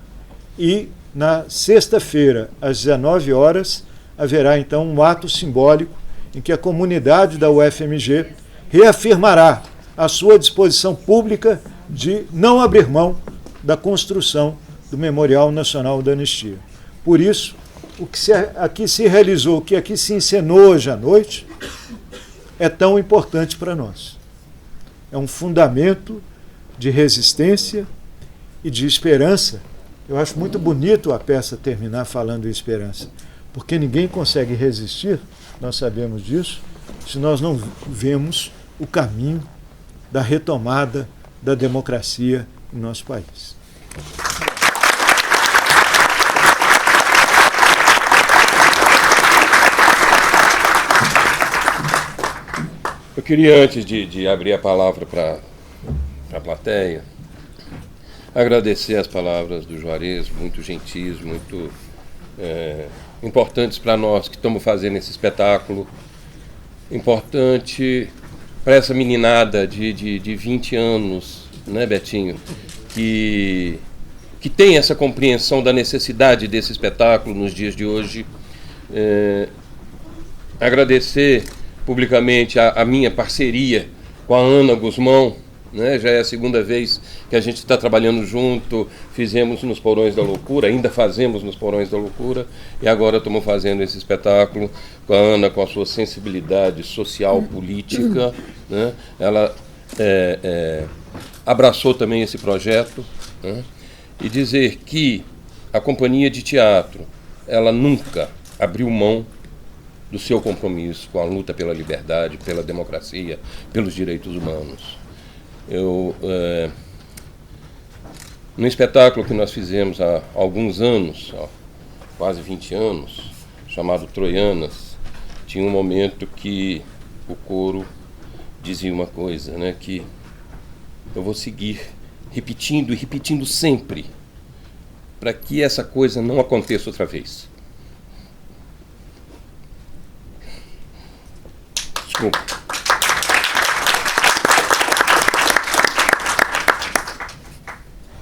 e na sexta-feira, às 19 horas, haverá então um ato simbólico em que a comunidade da UFMG reafirmará a sua disposição pública de não abrir mão da construção do Memorial Nacional da Anistia. Por isso, o que aqui se realizou, o que aqui se encenou hoje à noite, é tão importante para nós. é um fundamento de resistência e de esperança. Eu acho muito bonito a peça terminar falando em esperança, porque ninguém consegue resistir, nós sabemos disso, se nós não vemos o caminho da retomada da democracia em nosso país. Eu queria, antes de abrir a palavra para a plateia, agradecer as palavras do Juarez, muito gentis, muito importantes para nós que estamos fazendo esse espetáculo, importante para essa meninada de 20 anos, né, Betinho, que tem essa compreensão da necessidade desse espetáculo nos dias de hoje. Agradecer publicamente a minha parceria com a Ana Guzmão, né? Já é a segunda vez que a gente está trabalhando junto, fizemos nos Porões da Loucura, ainda fazemos nos Porões da Loucura, e agora estamos fazendo esse espetáculo com a Ana, com a sua sensibilidade social, política, né? Ela abraçou também esse projeto, né? E dizer que a companhia de teatro, ela nunca abriu mão do seu compromisso com a luta pela liberdade, pela democracia, pelos direitos humanos. No espetáculo que nós fizemos há alguns anos, quase 20 anos, chamado Troianas, tinha um momento que o coro dizia uma coisa, né, que eu vou seguir repetindo e repetindo sempre, para que essa coisa não aconteça outra vez. Desculpa.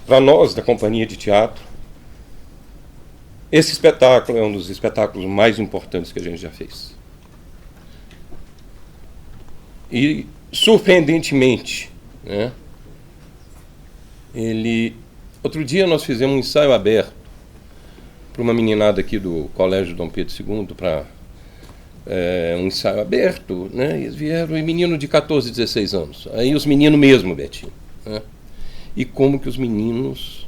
Para nós, da companhia de teatro, esse espetáculo é um dos espetáculos mais importantes que a gente já fez. E, surpreendentemente, né, outro dia nós fizemos um ensaio aberto para uma meninada aqui do Colégio Dom Pedro II, para um ensaio aberto, né? Eles vieram, e menino de 14, 16 anos. Aí os meninos mesmo, Betinho, né? E como que os meninos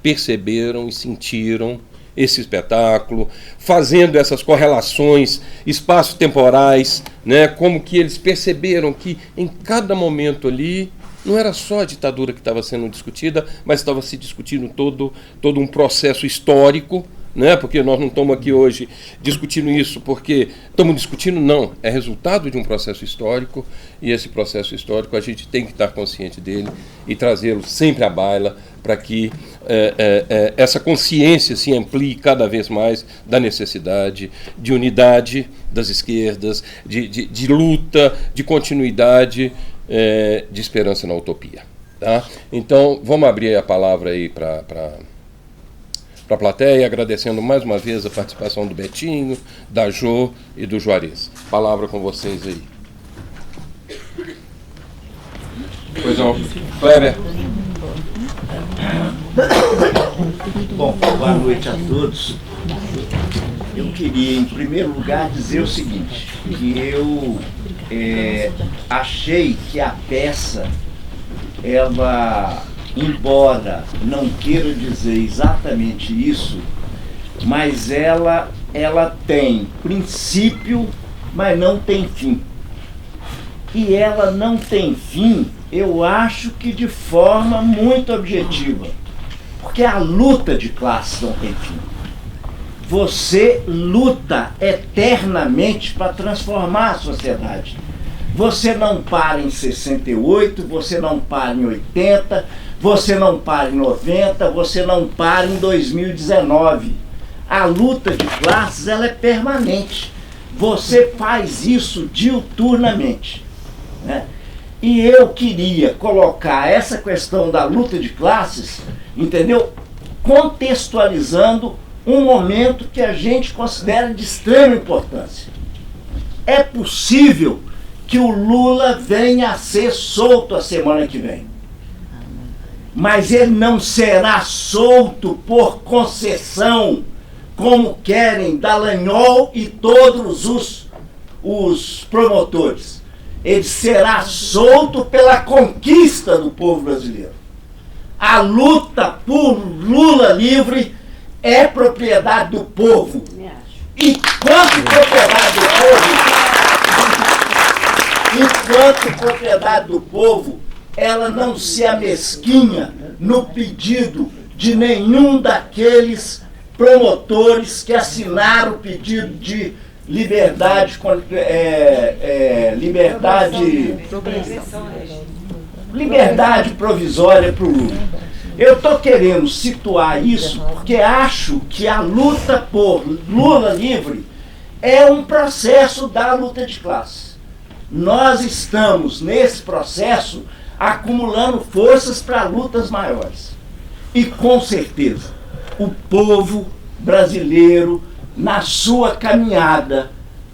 perceberam e sentiram esse espetáculo, fazendo essas correlações espaço-temporais, né? Como que eles perceberam que em cada momento ali não era só a ditadura que estava sendo discutida, mas estava se discutindo todo um processo histórico, né? Porque nós não estamos aqui hoje discutindo isso porque estamos discutindo, não. É resultado de um processo histórico, e esse processo histórico a gente tem que estar consciente dele e trazê-lo sempre à baila para que essa consciência se amplie cada vez mais da necessidade de unidade das esquerdas, de luta, de continuidade, de esperança na utopia. Tá? Então, vamos abrir a palavra aí para a plateia, agradecendo mais uma vez a participação do Betinho, da Jo e do Juarez. Palavra com vocês aí. Pois não, Kleber. Bom, boa noite a todos. Eu queria, em primeiro lugar, dizer o seguinte, que eu achei que a peça, ela, embora não queira dizer exatamente isso, mas ela tem princípio, mas não tem fim. E ela não tem fim, eu acho que de forma muito objetiva, porque a luta de classes não tem fim. Você luta eternamente para transformar a sociedade. Você não para em 68, você não para em 80, você não para em 90, você não para em 2019. A luta de classes, ela é permanente. Você faz isso diuturnamente, né? E eu queria colocar essa questão da luta de classes, entendeu? Contextualizando um momento que a gente considera de extrema importância. É possível que o Lula venha a ser solto a semana que vem. Mas ele não será solto por concessão, como querem Dallagnol e todos os promotores. ele será solto pela conquista do povo brasileiro. A luta por Lula livre é propriedade do povo. Enquanto propriedade do povo, ela não se amesquinha no pedido de nenhum daqueles promotores que assinaram o pedido de liberdade provisória para o Lula. Eu estou querendo situar isso porque acho que a luta por Lula livre é um processo da luta de classe. Nós estamos, nesse processo, acumulando forças para lutas maiores. E, com certeza, o povo brasileiro, na sua caminhada,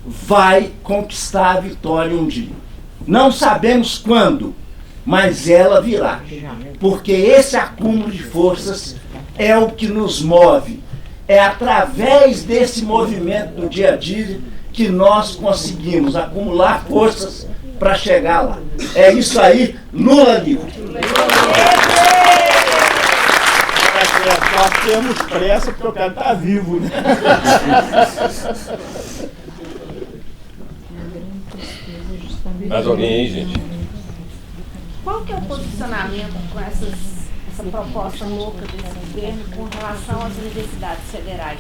vai conquistar a vitória um dia. Não sabemos quando, mas ela virá. Porque esse acúmulo de forças é o que nos move. É através desse movimento do dia a dia que nós conseguimos acumular forças para chegar lá. É isso aí, Lula livre. Nós temos pressa porque o cara está vivo, né? Mais alguém aí, gente? Qual que é o posicionamento com essa proposta louca desse governo com relação às universidades federais?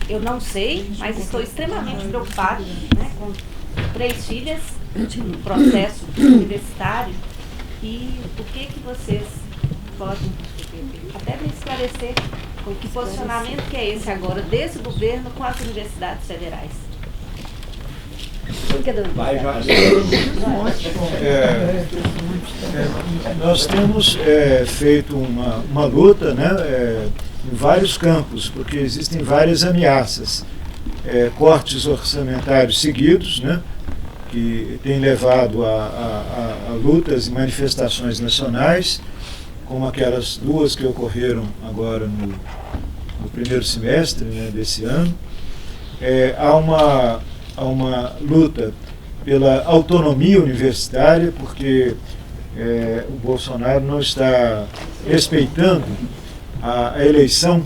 Eu não sei, mas estou extremamente preocupada, né, com 3 filhas no processo universitário. E o que vocês podem até me esclarecer com que posicionamento que é esse agora desse governo com as universidades federais? Nós temos feito uma luta, né, em vários campos, porque existem várias ameaças. Cortes orçamentários seguidos, né, que têm levado a lutas e manifestações nacionais, como aquelas 2 que ocorreram agora no primeiro semestre, né, desse ano. Há uma luta pela autonomia universitária, porque o Bolsonaro não está respeitando a eleição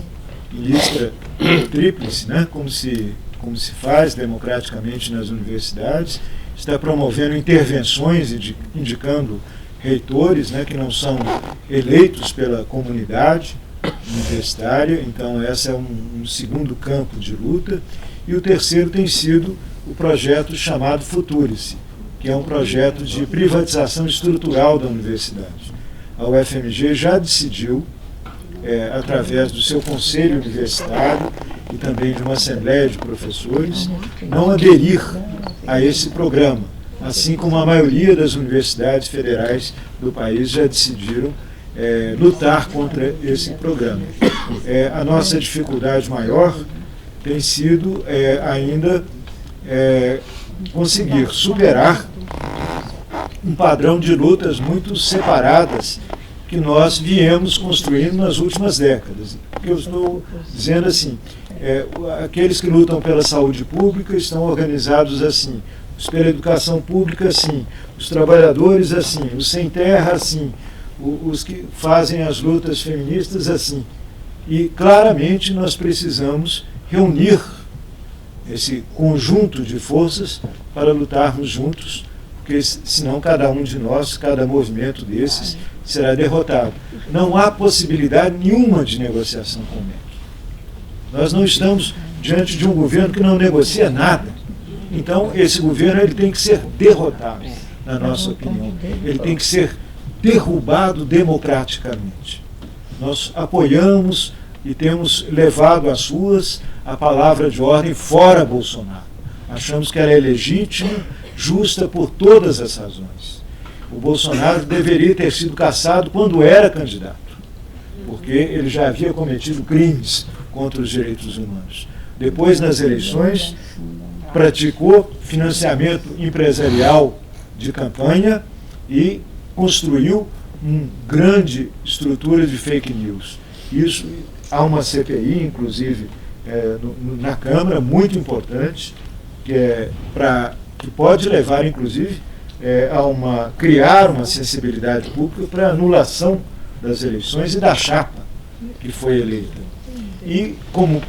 em lista tríplice, né, como se faz democraticamente nas universidades, está promovendo intervenções, indicando reitores, né, que não são eleitos pela comunidade universitária. Então esse é um segundo campo de luta. E o terceiro tem sido o projeto chamado Futurice, que é um projeto de privatização estrutural da universidade. A UFMG já decidiu, através do seu conselho universitário e também de uma assembleia de professores, não aderir a esse programa, assim como a maioria das universidades federais do país já decidiram lutar contra esse programa. A nossa dificuldade maior tem sido ainda conseguir superar um padrão de lutas muito separadas que nós viemos construindo nas últimas décadas. O que eu estou dizendo assim, aqueles que lutam pela saúde pública estão organizados assim, os pela educação pública assim, os trabalhadores assim, os sem terra assim, os que fazem as lutas feministas assim. E claramente nós precisamos reunir esse conjunto de forças para lutarmos juntos, porque senão cada um de nós, cada movimento desses, será derrotado. Não há possibilidade nenhuma de negociação com o MEC. Nós não estamos diante de um governo que não negocia nada. Então, esse governo ele tem que ser derrotado, na nossa opinião. Ele tem que ser derrubado democraticamente. Nós apoiamos e temos levado às ruas a palavra de ordem fora Bolsonaro. Achamos que ela é legítima, justa por todas as razões. O Bolsonaro deveria ter sido cassado quando era candidato, porque ele já havia cometido crimes contra os direitos humanos. Depois, nas eleições, praticou financiamento empresarial de campanha e construiu uma grande estrutura de fake news. Isso, há uma CPI, inclusive, na Câmara, muito importante, que é para que pode levar, inclusive, criar uma sensibilidade pública para anulação das eleições e da chapa que foi eleita. E, como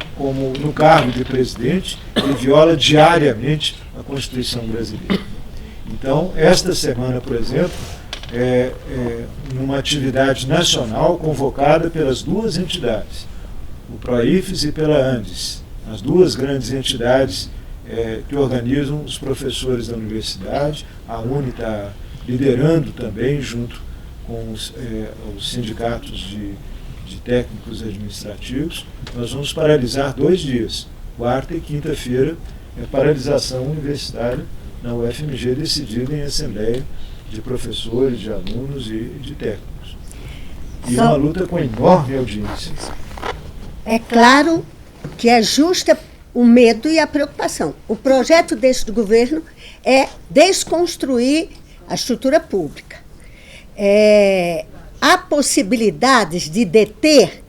no cargo de presidente, ele viola diariamente a Constituição brasileira. Então, esta semana, por exemplo, numa atividade nacional convocada pelas duas entidades, o PROIFES e pela ANDES, as duas grandes entidades que organizam os professores da universidade. A UNE está liderando também, junto com os sindicatos de técnicos administrativos. Nós vamos paralisar 2 dias, quarta e quinta-feira, paralisação universitária na UFMG, decidida em assembleia de professores, de alunos e de técnicos. E uma luta com enorme audiência. É claro que é justa o medo e a preocupação. O projeto deste governo é desconstruir a estrutura pública. Há possibilidades de deter.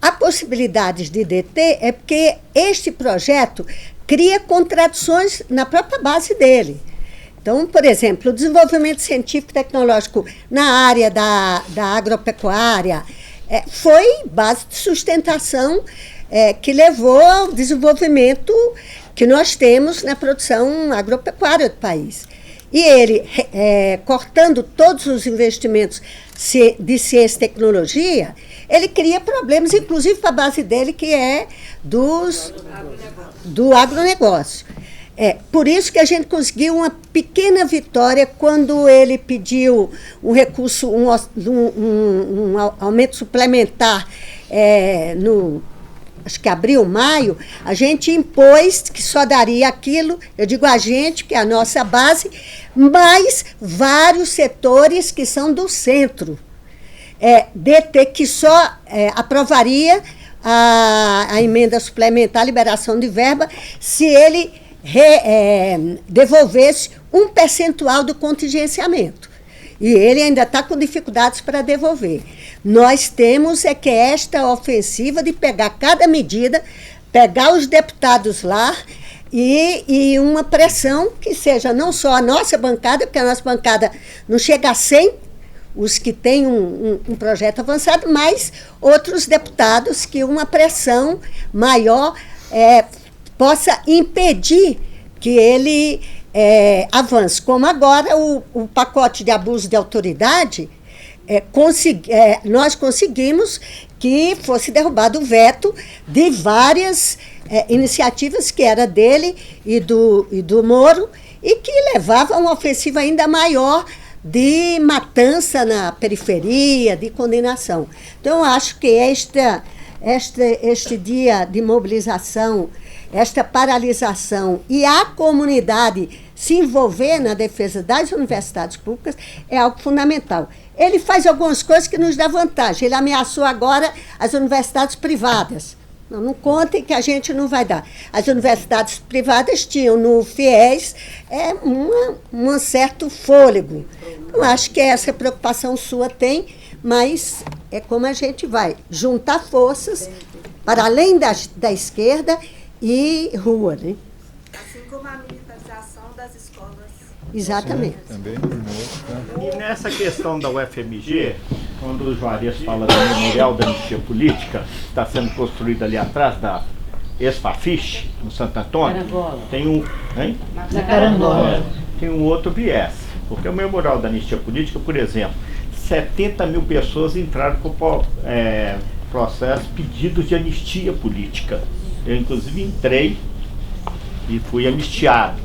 Há possibilidades de deter é porque este projeto cria contradições na própria base dele. Então, por exemplo, o desenvolvimento científico e tecnológico na área da agropecuária foi base de sustentação que levou ao desenvolvimento que nós temos na produção agropecuária do país. E ele, cortando todos os investimentos de ciência e tecnologia, ele cria problemas, inclusive para a base dele, que é do agronegócio. Por isso que a gente conseguiu uma pequena vitória quando ele pediu um recurso, um aumento suplementar acho que abril, maio. A gente impôs que só daria aquilo, eu digo a gente, que é a nossa base, mais vários setores que são do centro. DT que só aprovaria a emenda suplementar, a liberação de verba, se ele devolvesse um percentual do contingenciamento. E ele ainda está com dificuldades para devolver. Nós temos que esta ofensiva de pegar cada medida, pegar os deputados lá e uma pressão que seja não só a nossa bancada, porque a nossa bancada não chega a 100, os que têm um projeto avançado, mas outros deputados que uma pressão maior possa impedir que ele avance. Como agora o pacote de abuso de autoridade, nós conseguimos que fosse derrubado o veto de várias iniciativas que era dele e do Moro, e que levava a uma ofensiva ainda maior de matança na periferia, de condenação. Então, eu acho que este dia de mobilização, esta paralisação e a comunidade se envolver na defesa das universidades públicas é algo fundamental. Ele faz algumas coisas que nos dá vantagem. Ele ameaçou agora as universidades privadas. Não contem que a gente não vai dar. As universidades privadas tinham no FIES um certo fôlego. Eu acho que essa preocupação sua tem, mas é como a gente vai juntar forças para além da esquerda e rua, né? Assim como a militarização das escolas. Exatamente. Também. E nessa questão da UFMG, quando o Juarez fala do memorial da anistia política, que está sendo construído ali atrás da ex-Fafiche, no Santo Antônio, tem Na Carangola. Tem um outro viés. Porque o memorial da anistia política, por exemplo, 70 mil pessoas entraram com processo, pedidos de anistia política. Eu, inclusive, entrei e fui anistiado.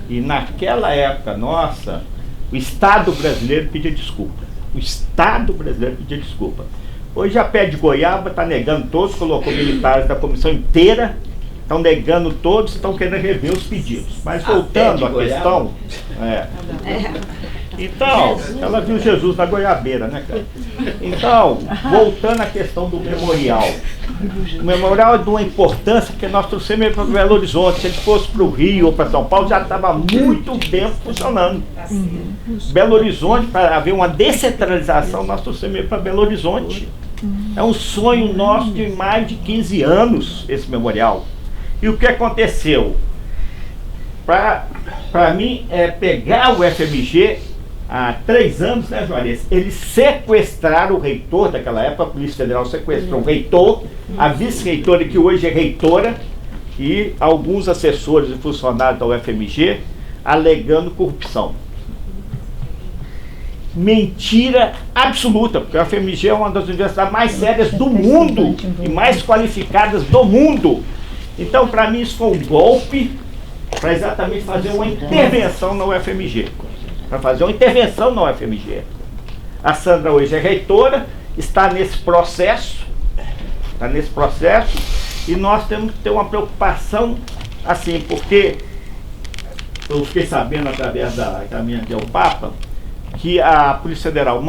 E naquela época nossa, o Estado brasileiro pedia desculpa. O Estado brasileiro pedia desculpa. Hoje a pé de goiaba está negando todos, colocou militares da comissão inteira, estão negando todos, estão querendo rever os pedidos. Mas voltando à questão... Então, ela viu Jesus na goiabeira, né, cara? Então, voltando à questão do memorial. O memorial é de uma importância que nós trouxemos ele para Belo Horizonte. Se ele fosse para o Rio ou para São Paulo, já estava há muito tempo funcionando. Belo Horizonte, para haver uma descentralização, nós trouxemos ele para Belo Horizonte. É um sonho nosso de mais de 15 anos, esse memorial. E o que aconteceu? Para mim, é pegar o FMG há 3 anos, né, Juarez? Eles sequestraram o reitor daquela época, a Polícia Federal sequestrou o reitor, a vice-reitora, que hoje é reitora, e alguns assessores e funcionários da UFMG, alegando corrupção. Mentira absoluta, porque a UFMG é uma das universidades mais sérias do mundo e mais qualificadas do mundo. Então, para mim, isso foi um golpe para exatamente fazer uma intervenção na UFMG. Para fazer uma intervenção na UFMG. A Sandra hoje é reitora, está nesse processo, e nós temos que ter uma preocupação assim, porque eu fiquei sabendo através da minha o Papa, que a Polícia Federal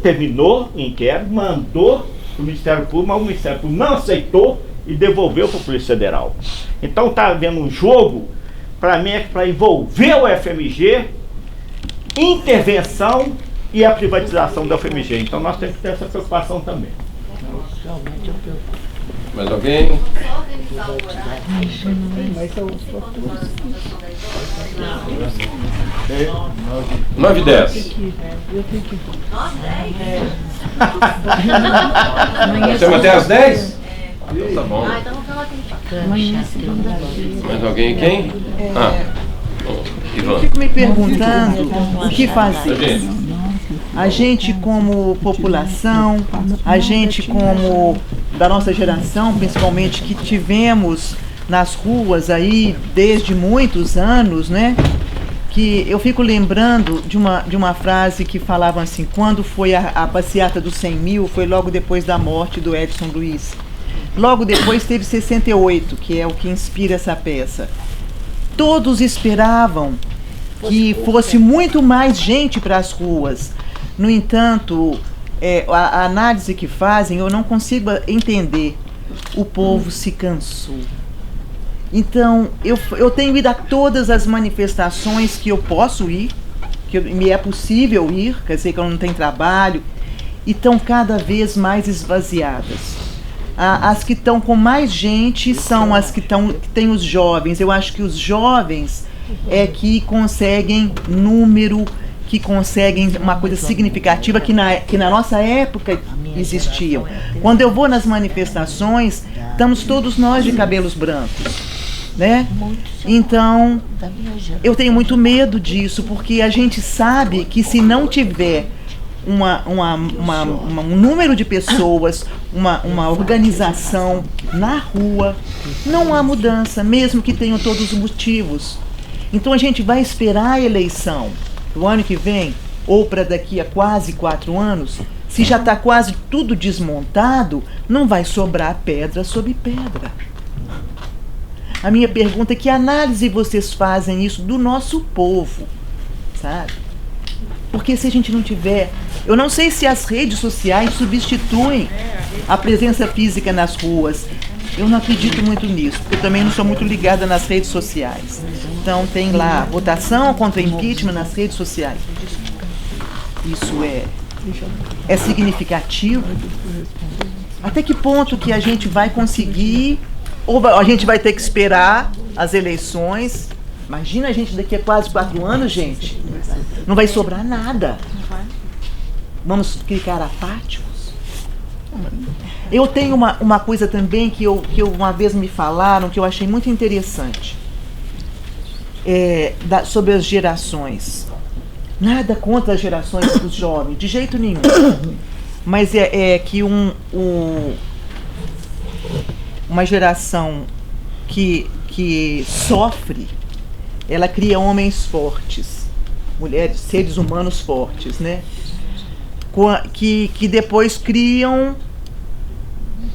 terminou o inquérito, mandou o Ministério Público, mas o Ministério Público não aceitou e devolveu para a Polícia Federal. Então está havendo um jogo, para mim, para envolver o FMG, intervenção e a privatização da UFMG. Então nós temos que ter essa preocupação também. Mais alguém? 9h10. Chama até às 10? Então tá bom. Mais alguém? Quem? Ivan. Eu fico me perguntando o que fazer. A gente como população, a gente como da nossa geração, principalmente, que tivemos nas ruas aí desde muitos anos, né? Que eu fico lembrando de uma frase que falavam assim, quando foi a passeata dos 100 mil, foi logo depois da morte do Edson Luiz. Logo depois teve 68, que é o que inspira essa peça. Todos esperavam que fosse muito mais gente para as ruas. No entanto, a análise que fazem, eu não consigo entender. O povo se cansou. Então, eu tenho ido a todas as manifestações que eu posso ir, que me é possível ir, quer dizer que eu não tenho trabalho, e estão cada vez mais esvaziadas. As que estão com mais gente são as que têm os jovens. Eu acho que os jovens é que conseguem número, que conseguem uma coisa significativa que na nossa época existiam. Quando eu vou nas manifestações, estamos todos nós de cabelos brancos, né? Então, eu tenho muito medo disso, porque a gente sabe que se não tiver um número de pessoas, uma organização na rua, não há mudança, mesmo que tenham todos os motivos. Então a gente vai esperar a eleição do ano que vem, ou para daqui a quase 4 anos, se já está quase tudo desmontado, não vai sobrar pedra sobre pedra. A minha pergunta é que análise vocês fazem isso do nosso povo, sabe? Porque se a gente não tiver... Eu não sei se as redes sociais substituem a presença física nas ruas. Eu não acredito muito nisso, porque eu também não sou muito ligada nas redes sociais. Então tem lá votação contra impeachment nas redes sociais. Isso é significativo? Até que ponto que a gente vai conseguir, ou a gente vai ter que esperar as eleições? Imagina a gente daqui a quase 4 anos, gente. Não vai sobrar nada. Vamos ficar apáticos? Eu tenho uma coisa também que uma vez me falaram, que eu achei muito interessante. Sobre as gerações. Nada contra as gerações dos jovens, de jeito nenhum. Mas que uma geração que sofre, ela cria homens fortes, mulheres, seres humanos fortes, né? Que depois criam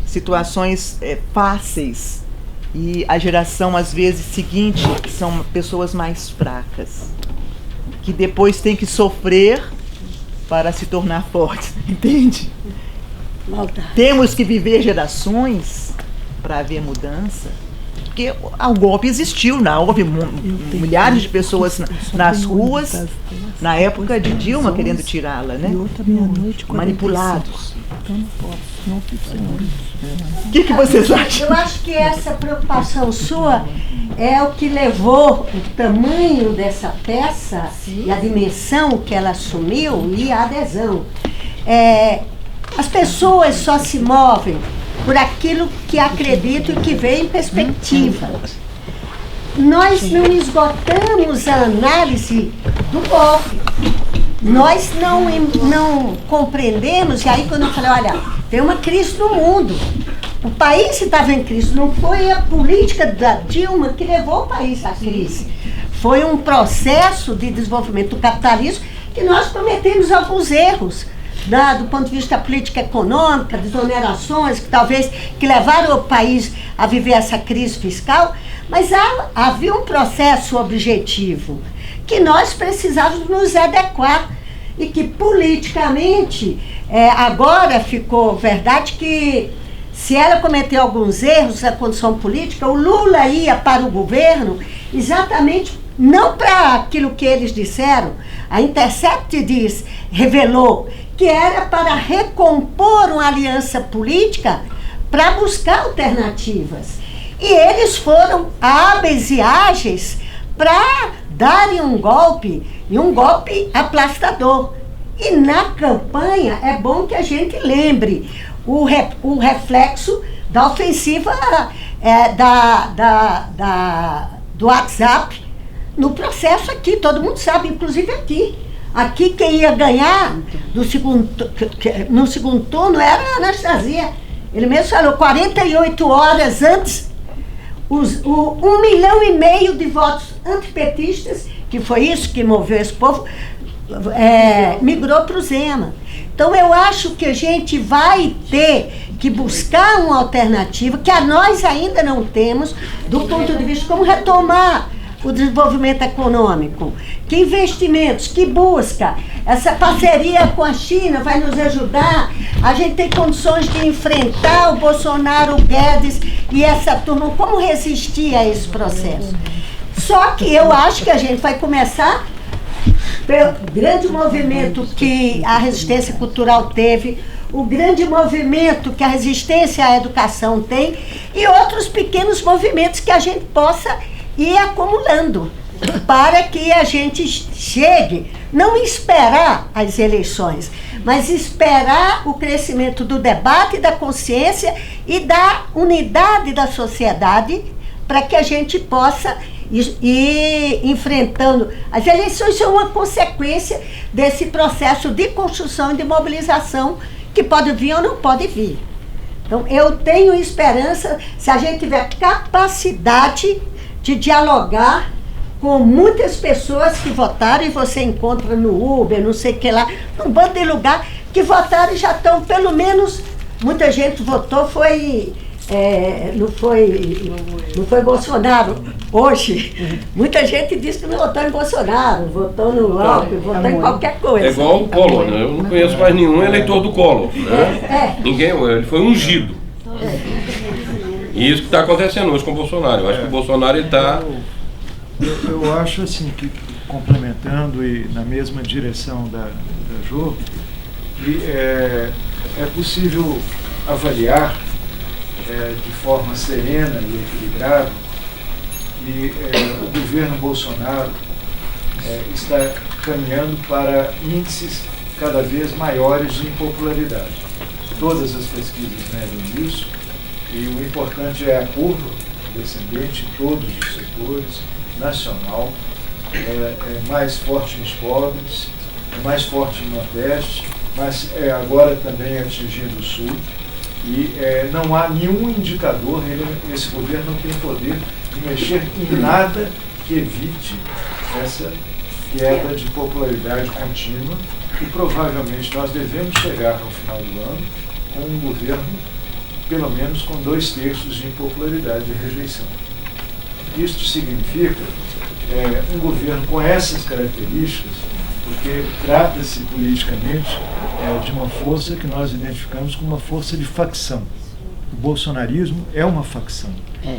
situações fáceis. E a geração, às vezes, seguinte, são pessoas mais fracas, que depois tem que sofrer para se tornar fortes, entende? Temos que viver gerações para haver mudança. Porque o golpe existiu, houve milhares de pessoas nas ruas, na época de Dilma, querendo tirá-la, né? Manipulados. O que vocês acham? Eu acho que essa preocupação sua é o que levou o tamanho dessa peça e a dimensão que ela assumiu e a adesão. As pessoas só se movem por aquilo que acreditam e que vê em perspectiva. Nós não esgotamos a análise do golpe. Nós não compreendemos, e aí quando eu falei, olha, tem uma crise no mundo. O país estava em crise, não foi a política da Dilma que levou o país à crise. Foi um processo de desenvolvimento do capitalismo que nós cometemos alguns erros, do ponto de vista da política econômica, desonerações, que levaram o país a viver essa crise fiscal, mas havia um processo objetivo que nós precisávamos nos adequar e que politicamente agora ficou verdade que se ela cometeu alguns erros na condição política, o Lula ia para o governo exatamente não para aquilo que eles disseram. A Intercept revelou que era para recompor uma aliança política para buscar alternativas. E eles foram hábeis e ágeis para darem um golpe, e um golpe aplastador. E na campanha é bom que a gente lembre o reflexo da ofensiva do WhatsApp no processo aqui, todo mundo sabe, inclusive aqui. Aqui quem ia ganhar no segundo turno era a Anastasia. Ele mesmo falou, 48 horas antes, 1,5 milhão de votos antipetistas, que foi isso que moveu esse povo, migrou para o Zema. Então eu acho que a gente vai ter que buscar uma alternativa que nós ainda não temos, do ponto de vista como retomar o desenvolvimento econômico, que investimentos, que busca. Essa parceria com a China vai nos ajudar. A gente tem condições de enfrentar o Bolsonaro, o Guedes e essa turma. Como resistir a esse processo? Só que eu acho que a gente vai começar pelo grande movimento que a resistência cultural teve, o grande movimento que a resistência à educação tem e outros pequenos movimentos que a gente possa ir acumulando para que a gente chegue, não esperar as eleições, mas esperar o crescimento do debate, da consciência e da unidade da sociedade para que a gente possa ir enfrentando. As eleições são uma consequência desse processo de construção e de mobilização que pode vir ou não pode vir. Então, eu tenho esperança, se a gente tiver capacidade de dialogar com muitas pessoas que votaram, e você encontra no Uber, não sei o que lá, num bando de lugar, que votaram e já estão, pelo menos, muita gente votou, não foi Bolsonaro hoje. Muita gente disse que não votou em Bolsonaro, votou no Alckmin, votou em qualquer coisa. É igual o Collor, né? Eu não conheço mais nenhum eleitor do Collor, né? Ninguém, ele foi ungido. E isso que está acontecendo hoje com o Bolsonaro. Eu acho que o Bolsonaro está... Eu acho assim que, complementando e na mesma direção da Jo, que é possível avaliar de forma serena e equilibrada que o governo Bolsonaro está caminhando para índices cada vez maiores de impopularidade. Todas as pesquisas medem isso, e o importante é a curva descendente em todos os setores, nacional, é mais forte nos pobres, é mais forte no Nordeste, mas agora também atingindo o Sul. E não há nenhum indicador, esse governo não tem poder de mexer em nada que evite essa queda de popularidade contínua, e provavelmente nós devemos chegar ao final do ano com um governo pelo menos com 2/3 de impopularidade e rejeição. Isto significa um governo com essas características, porque trata-se politicamente de uma força que nós identificamos como uma força de facção. O bolsonarismo é uma facção.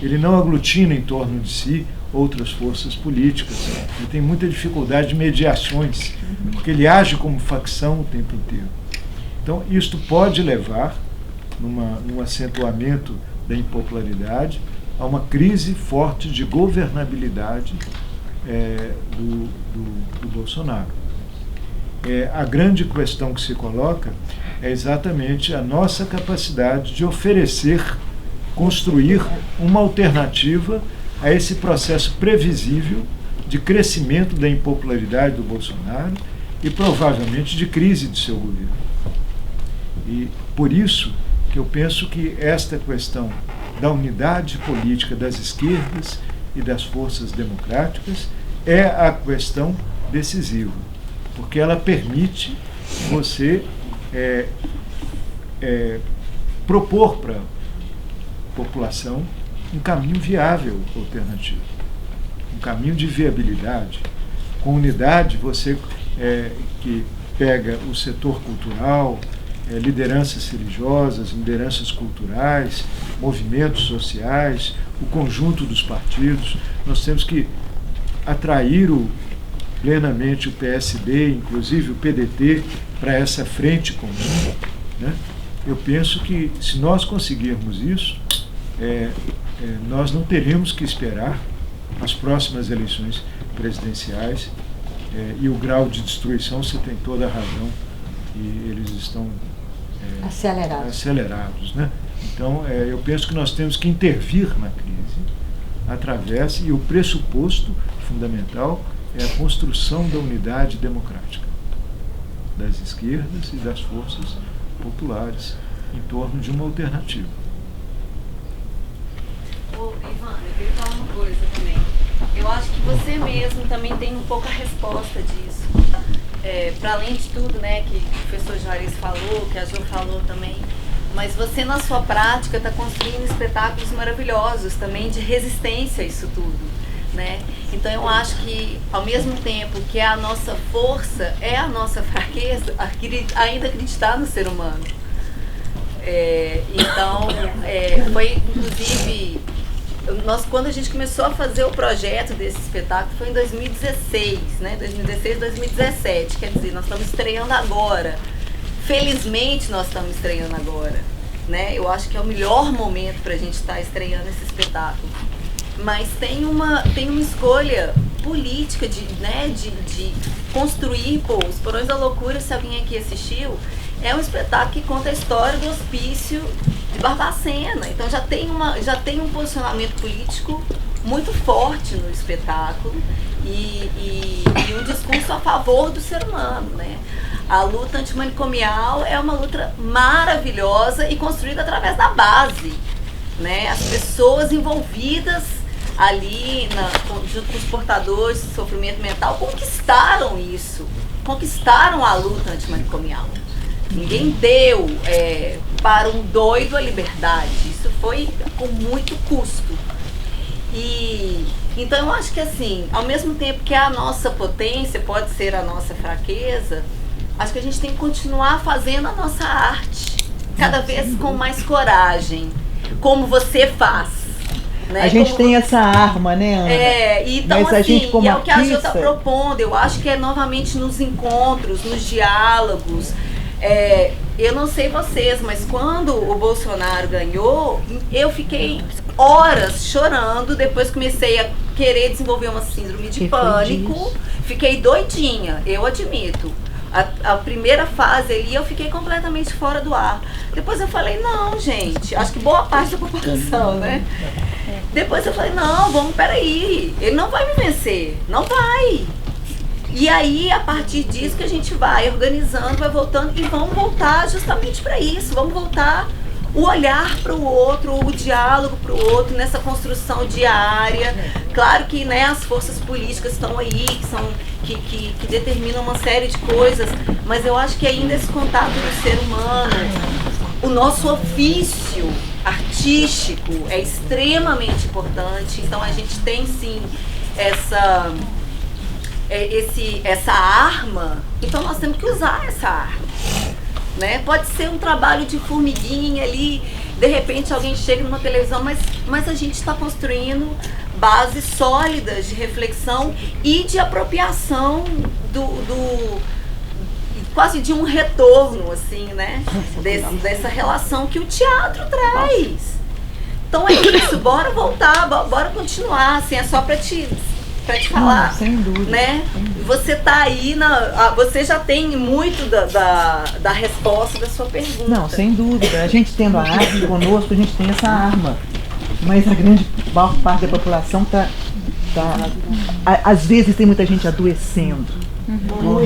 Ele não aglutina em torno de si outras forças políticas. Ele tem muita dificuldade de mediações, porque ele age como facção o tempo inteiro. Então, isto pode levar, num acentuamento da impopularidade, a uma crise forte de governabilidade do Bolsonaro. A grande questão que se coloca é exatamente a nossa capacidade de oferecer, construir uma alternativa a esse processo previsível de crescimento da impopularidade do Bolsonaro e provavelmente de crise de seu governo. E por isso que eu penso que esta questão da unidade política das esquerdas e das forças democráticas é a questão decisiva, porque ela permite você propor para a população um caminho viável alternativo, um caminho de viabilidade. Com unidade, você que pega o setor cultural, lideranças religiosas, lideranças culturais, movimentos sociais, o conjunto dos partidos. Nós temos que atrair plenamente o PSD, inclusive o PDT, para essa frente comum, né? Eu penso que, se nós conseguirmos isso, nós não teremos que esperar as próximas eleições presidenciais, e o grau de destruição, você tem toda a razão, e eles estão acelerados, né? Então, eu penso que nós temos que intervir na crise através, e o pressuposto fundamental é a construção da unidade democrática das esquerdas e das forças populares em torno de uma alternativa. Ô, Ivana, eu queria falar uma coisa também. Eu acho que você mesmo também tem um pouco a resposta disso. Para além de tudo, né, que o professor Juarez falou, que a Jo falou também, mas você na sua prática está construindo espetáculos maravilhosos também de resistência a isso tudo, né? Então eu acho que, ao mesmo tempo que a nossa força é a nossa fraqueza, ainda acreditar no ser humano. Então, foi inclusive, quando a gente começou a fazer o projeto desse espetáculo foi em 2016, né? 2016, 2017, quer dizer, nós estamos estreando agora. Felizmente nós estamos estreando agora, né? Eu acho que é o melhor momento para a gente estar estreando esse espetáculo. Mas tem uma escolha política de construir, Os Porões da Loucura, se alguém aqui assistiu, é um espetáculo que conta a história do hospício de Barbacena. Então já tem um posicionamento político muito forte no espetáculo e um discurso a favor do ser humano, né? A luta antimanicomial é uma luta maravilhosa e construída através da base, né? As pessoas envolvidas ali, junto com os portadores de sofrimento mental, conquistaram isso, conquistaram a luta antimanicomial. Ninguém deu para um doido a liberdade, isso foi com muito custo. E então eu acho que assim, ao mesmo tempo que a nossa potência pode ser a nossa fraqueza, acho que a gente tem que continuar fazendo a nossa arte, cada vez com mais coragem, como você faz. Né? A gente tem essa arma, né, Ana? Então mas a gente, como é o que a Jo está artista... propondo. Eu acho que é novamente nos encontros, nos diálogos. Eu não sei vocês, mas quando o Bolsonaro ganhou, eu fiquei horas chorando, depois comecei a querer desenvolver uma síndrome de pânico, fiquei doidinha, eu admito. A primeira fase ali eu fiquei completamente fora do ar. Depois eu falei, não, gente, acho que boa parte da população, né? Depois eu falei, não, peraí, ele não vai me vencer, não vai. E aí, a partir disso que a gente vai organizando, vai voltando, e vamos voltar justamente para isso, vamos voltar o olhar para o outro, o diálogo para o outro, nessa construção diária. Claro que, né, as forças políticas estão aí, que determinam uma série de coisas, mas eu acho que ainda esse contato do ser humano, o nosso ofício artístico é extremamente importante. Então a gente tem sim essa arma, então nós temos que usar essa arma, né? Pode ser um trabalho de formiguinha ali, de repente alguém chega numa televisão, mas a gente está construindo bases sólidas de reflexão e de apropriação quase de um retorno, assim, né? Dessa relação que o teatro traz. Então é isso, bora voltar, bora continuar, assim, é só pra te falar, sem dúvida, né? sem dúvida. Você tá aí, você já tem muito da resposta da sua pergunta. Não, sem dúvida. A gente tendo a arte conosco, a gente tem essa arma. Mas a grande maior parte da população às vezes tem muita gente adoecendo.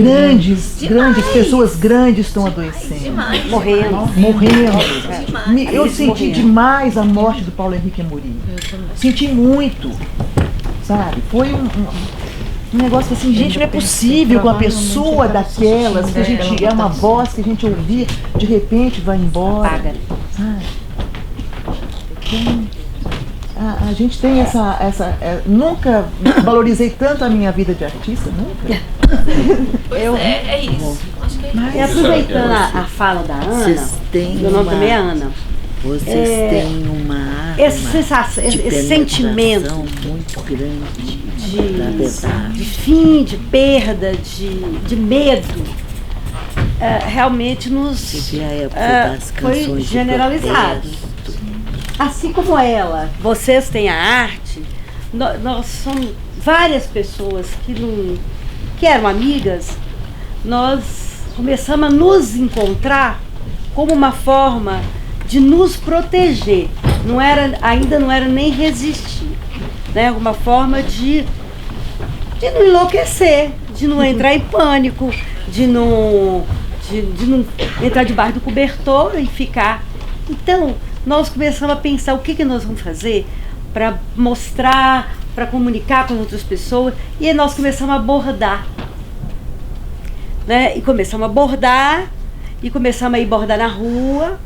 Grandes pessoas grandes estão adoecendo. Morrendo. Eu senti demais a morte do Paulo Henrique Amorim. Senti muito. Sabe? Foi um negócio assim, gente, não é possível que uma pessoa daquelas, que a gente é uma voz que a gente ouvia, de repente vai embora. Sabe? Então, a gente tem nunca valorizei tanto a minha vida de artista, nunca. É isso. Acho que E aproveitando a fala da Ana, meu nome também é Ana. Vocês têm uma arma esse sentimento muito grande, de fim, de perda, de medo, realmente nos foi generalizado. Assim como ela, vocês têm a arte, nós somos várias pessoas que eram amigas, nós começamos a nos encontrar como uma forma de nos proteger, ainda não era nem resistir, né? Uma forma de não enlouquecer, de não entrar em pânico, de não entrar debaixo do cobertor e ficar. Então, nós começamos a pensar o que nós vamos fazer para mostrar, para comunicar com outras pessoas, e aí nós começamos a abordar, né? E começamos a abordar, e começamos a ir bordar na rua,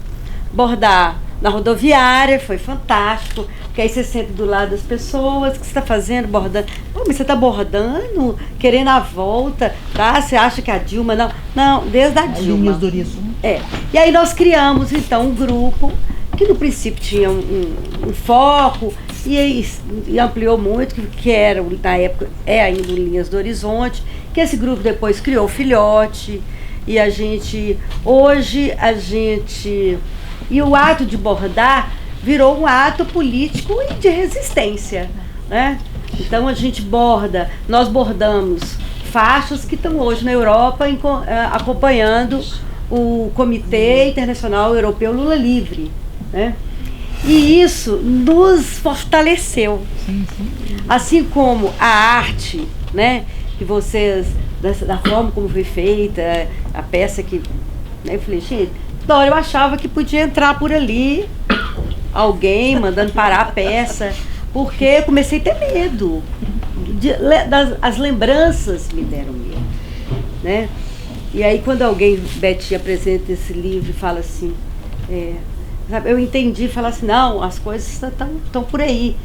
bordar na rodoviária, foi fantástico, porque aí você senta do lado das pessoas, o que você está fazendo, bordando? Pô, mas você está bordando, querendo a volta, tá? Você acha que a Dilma, não, desde a Dilma. Linhas do Horizonte. E aí nós criamos, então, um grupo, que no princípio tinha um foco, e ampliou muito, que era, na época, ainda o Linhas do Horizonte, que esse grupo depois criou o Filhote, e e o ato de bordar virou um ato político e de resistência, né? Então nós bordamos faixas que estão hoje na Europa acompanhando o Comitê Internacional Europeu Lula Livre, né? E isso nos fortaleceu. Assim como a arte, né? Que vocês, da forma como foi feita, a peça que... Né, eu falei, gente, eu achava que podia entrar por ali alguém mandando parar a peça, porque eu comecei a ter medo. As lembranças me deram medo, né? E aí quando Beti apresenta esse livro e fala assim, eu entendi, fala assim, não, as coisas estão por aí,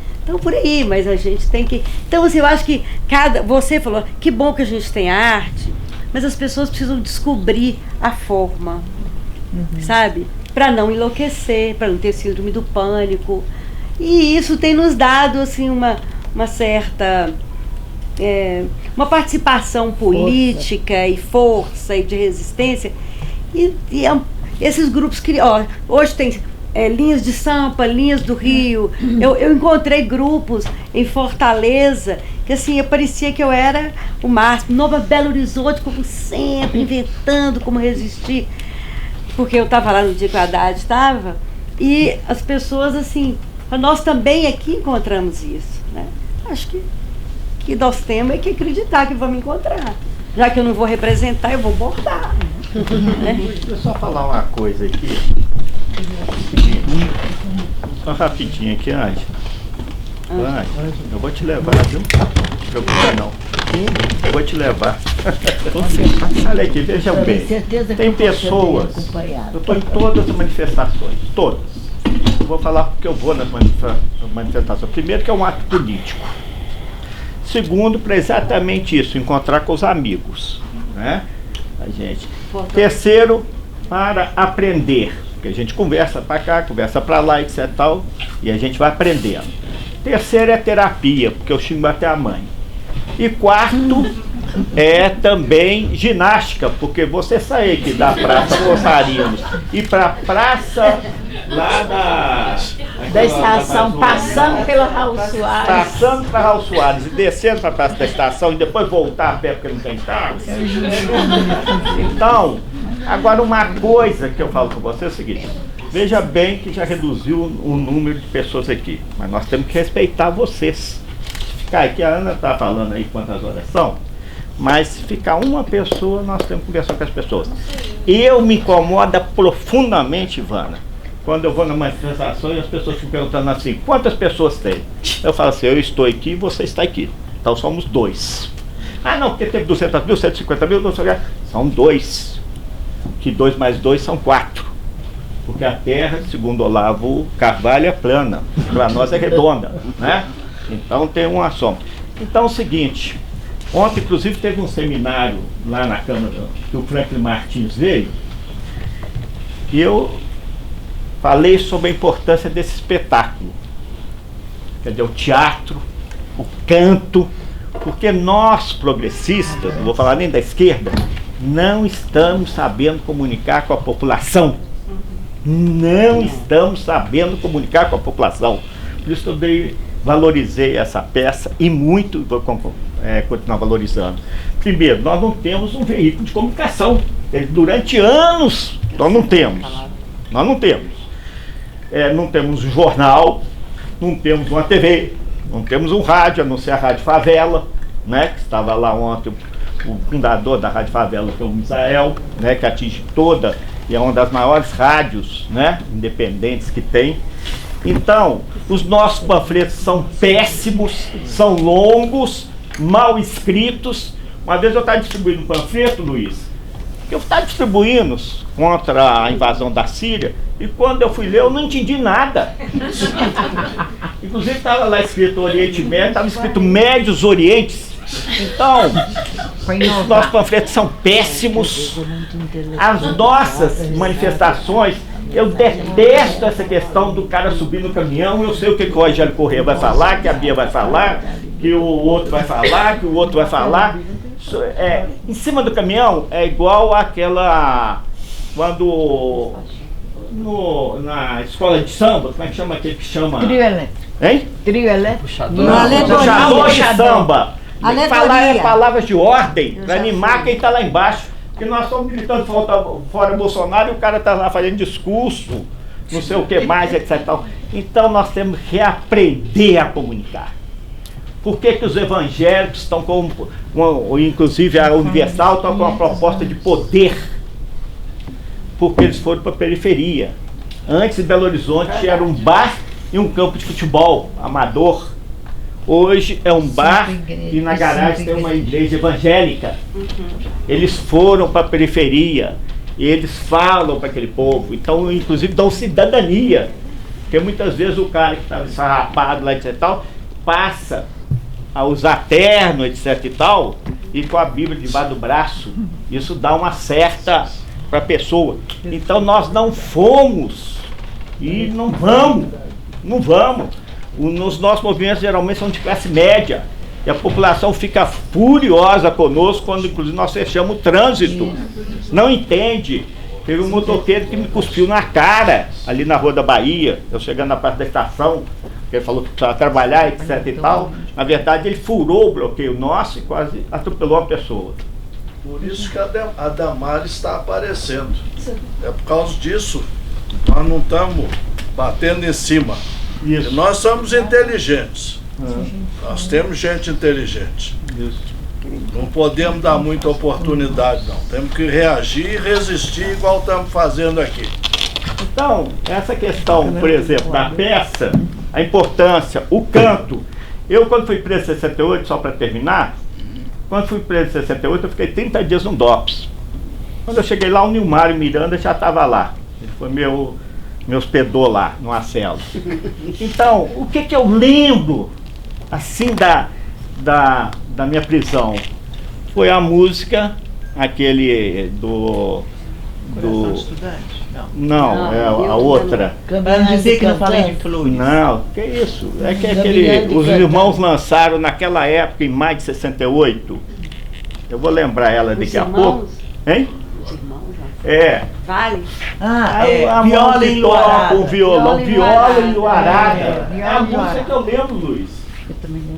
mas a gente tem que... Então, assim, eu acho que você falou, que bom que a gente tem arte, mas as pessoas precisam descobrir a forma, sabe? Para não enlouquecer, para não ter síndrome do pânico. E isso tem nos dado, assim, uma certa... uma participação política e força e de resistência. Esses grupos criam... Hoje tem... Linhas de Sampa, Linhas do Rio. Eu encontrei grupos em Fortaleza que assim, parecia que eu era o máximo. Nova Belo Horizonte, como sempre, inventando como resistir. Porque eu estava lá no dia que o Haddad estava, e as pessoas assim, nós também aqui encontramos isso, né? Acho que nós temos que acreditar que vamos encontrar. Já que eu não vou representar, eu vou bordar. Né? Deixa eu só falar uma coisa aqui. Só rapidinho aqui, Ângela. Eu vou te levar, viu? Não te preocupa não. Eu vou te levar. Olha aqui, vejam bem. Tem pessoas. Eu estou em todas as manifestações. Todas. Eu vou falar porque eu vou nas manifestações. Primeiro, que é um ato político. Segundo, para exatamente isso, encontrar com os amigos, né? A gente. Terceiro, para aprender. Porque a gente conversa para cá, conversa para lá, etc. Tal, e a gente vai aprendendo. Terceiro é terapia, porque eu xingo até a mãe. E quarto é também ginástica, porque você sair aqui da Praça Rosarinos e para a Praça lá Da estação, passando pelo Raul Soares. Passando para Raul Soares e descendo para a praça da estação e depois voltar a pé porque não tem carro. Então, agora uma coisa que eu falo com você é o seguinte: veja bem que já reduziu o número de pessoas aqui, mas nós temos que respeitar vocês. Ficar aqui, a Ana está falando aí quantas horas são, mas se ficar uma pessoa, nós temos que conversar com as pessoas. Eu me incomoda profundamente, Ivana, quando eu vou na manifestação e as pessoas ficam perguntando assim: quantas pessoas tem? Eu falo assim: eu estou aqui e você está aqui, então somos 2. Ah não, porque teve 200 mil, 150 mil, não sei o que. São 2, que 2 mais 2 são 4, porque a Terra, segundo Olavo Carvalho, é plana, para nós é redonda, né? Então tem uma soma. Então é o seguinte: ontem inclusive teve um seminário lá na Câmara que o Franklin Martins veio, e eu falei sobre a importância desse espetáculo, quer dizer, o teatro, o canto, porque nós progressistas, não vou falar nem da esquerda, não estamos sabendo comunicar com a população. Não estamos sabendo comunicar com a população. Por isso eu valorizei essa peça e muito vou continuar valorizando. Primeiro, nós não temos um veículo de comunicação. Durante anos nós não temos. Nós não temos. Não temos um jornal, não temos uma TV, não temos um rádio, a não ser a Rádio Favela, né, que estava lá ontem, o fundador da Rádio Favela, que é o Misael, né, que atinge toda, e é uma das maiores rádios, né, independentes que tem. Então, os nossos panfletos são péssimos, são longos, mal escritos. Uma vez eu estava distribuindo um panfleto, Luiz, que eu estava distribuindo contra a invasão da Síria, e quando eu fui ler eu não entendi nada. Inclusive estava lá escrito Oriente Médio, estava escrito Médios Orientes. Então, os nossos panfletos são péssimos. As nossas manifestações, eu detesto essa questão do cara subir no caminhão. Eu sei o que o Rogério Corrêa vai falar, que a Bia vai falar, que o outro vai falar, que o outro vai falar. Em cima do caminhão é igual aquela, quando na escola de samba, como é que chama aquele que chama? Trio elétrico. Hein? Trio elétrico. Puxador de samba. Falar palavras de ordem para animar quem está lá embaixo. Porque nós estamos gritando fora Bolsonaro e o cara está lá fazendo discurso, não sei o que mais, etc. Então nós temos que reaprender a comunicar. Por que os evangélicos estão com, inclusive a Universal, estão com uma proposta de poder? Porque eles foram para a periferia. Antes, em Belo Horizonte, era um bar e um campo de futebol amador. Hoje é um bar e na garagem tem uma igreja evangélica. Eles foram para a periferia e eles falam para aquele povo. Então, inclusive, dão cidadania. Porque muitas vezes o cara que estava sarrapado lá, etc. e tal, passa a usar terno, etc. e tal, e com a Bíblia debaixo do braço. Isso dá uma certa para a pessoa. Então nós não fomos e não vamos. Os nossos movimentos geralmente são de classe média. E a população fica furiosa conosco quando inclusive nós fechamos o trânsito. Não entende. Teve um motoqueiro que me cuspiu na cara ali na Rua da Bahia, eu chegando na parte da estação, que ele falou que precisava trabalhar, etc e tal. Na verdade ele furou o bloqueio nosso e quase atropelou a pessoa. Por isso que a Damares está aparecendo. É por causa disso nós não estamos batendo em cima. Isso. Nós somos inteligentes. Nós temos gente inteligente. Isso. Não podemos dar muita oportunidade, não. Temos que reagir e resistir igual estamos fazendo aqui. Então, essa questão, por exemplo, da peça, a importância, o canto. Eu, quando fui preso em 68, só para terminar, quando fui preso em 68, eu fiquei 30 dias no DOPS. Quando eu cheguei lá, o Nilmário Miranda já estava lá. Ele foi me hospedou lá, numa cela. Então, o que eu lembro, assim, da minha prisão? Foi a música, aquele Não, é a outra. Para não dizer que não falei de flores. Não, que isso? É que os irmãos lançaram naquela época, em maio de 68. Eu vou lembrar ela daqui a pouco. Hein? Vale? A Viola mão que e toca Luarada. o violão, viola e Luarada. É, É a música que eu lembro, Luiz.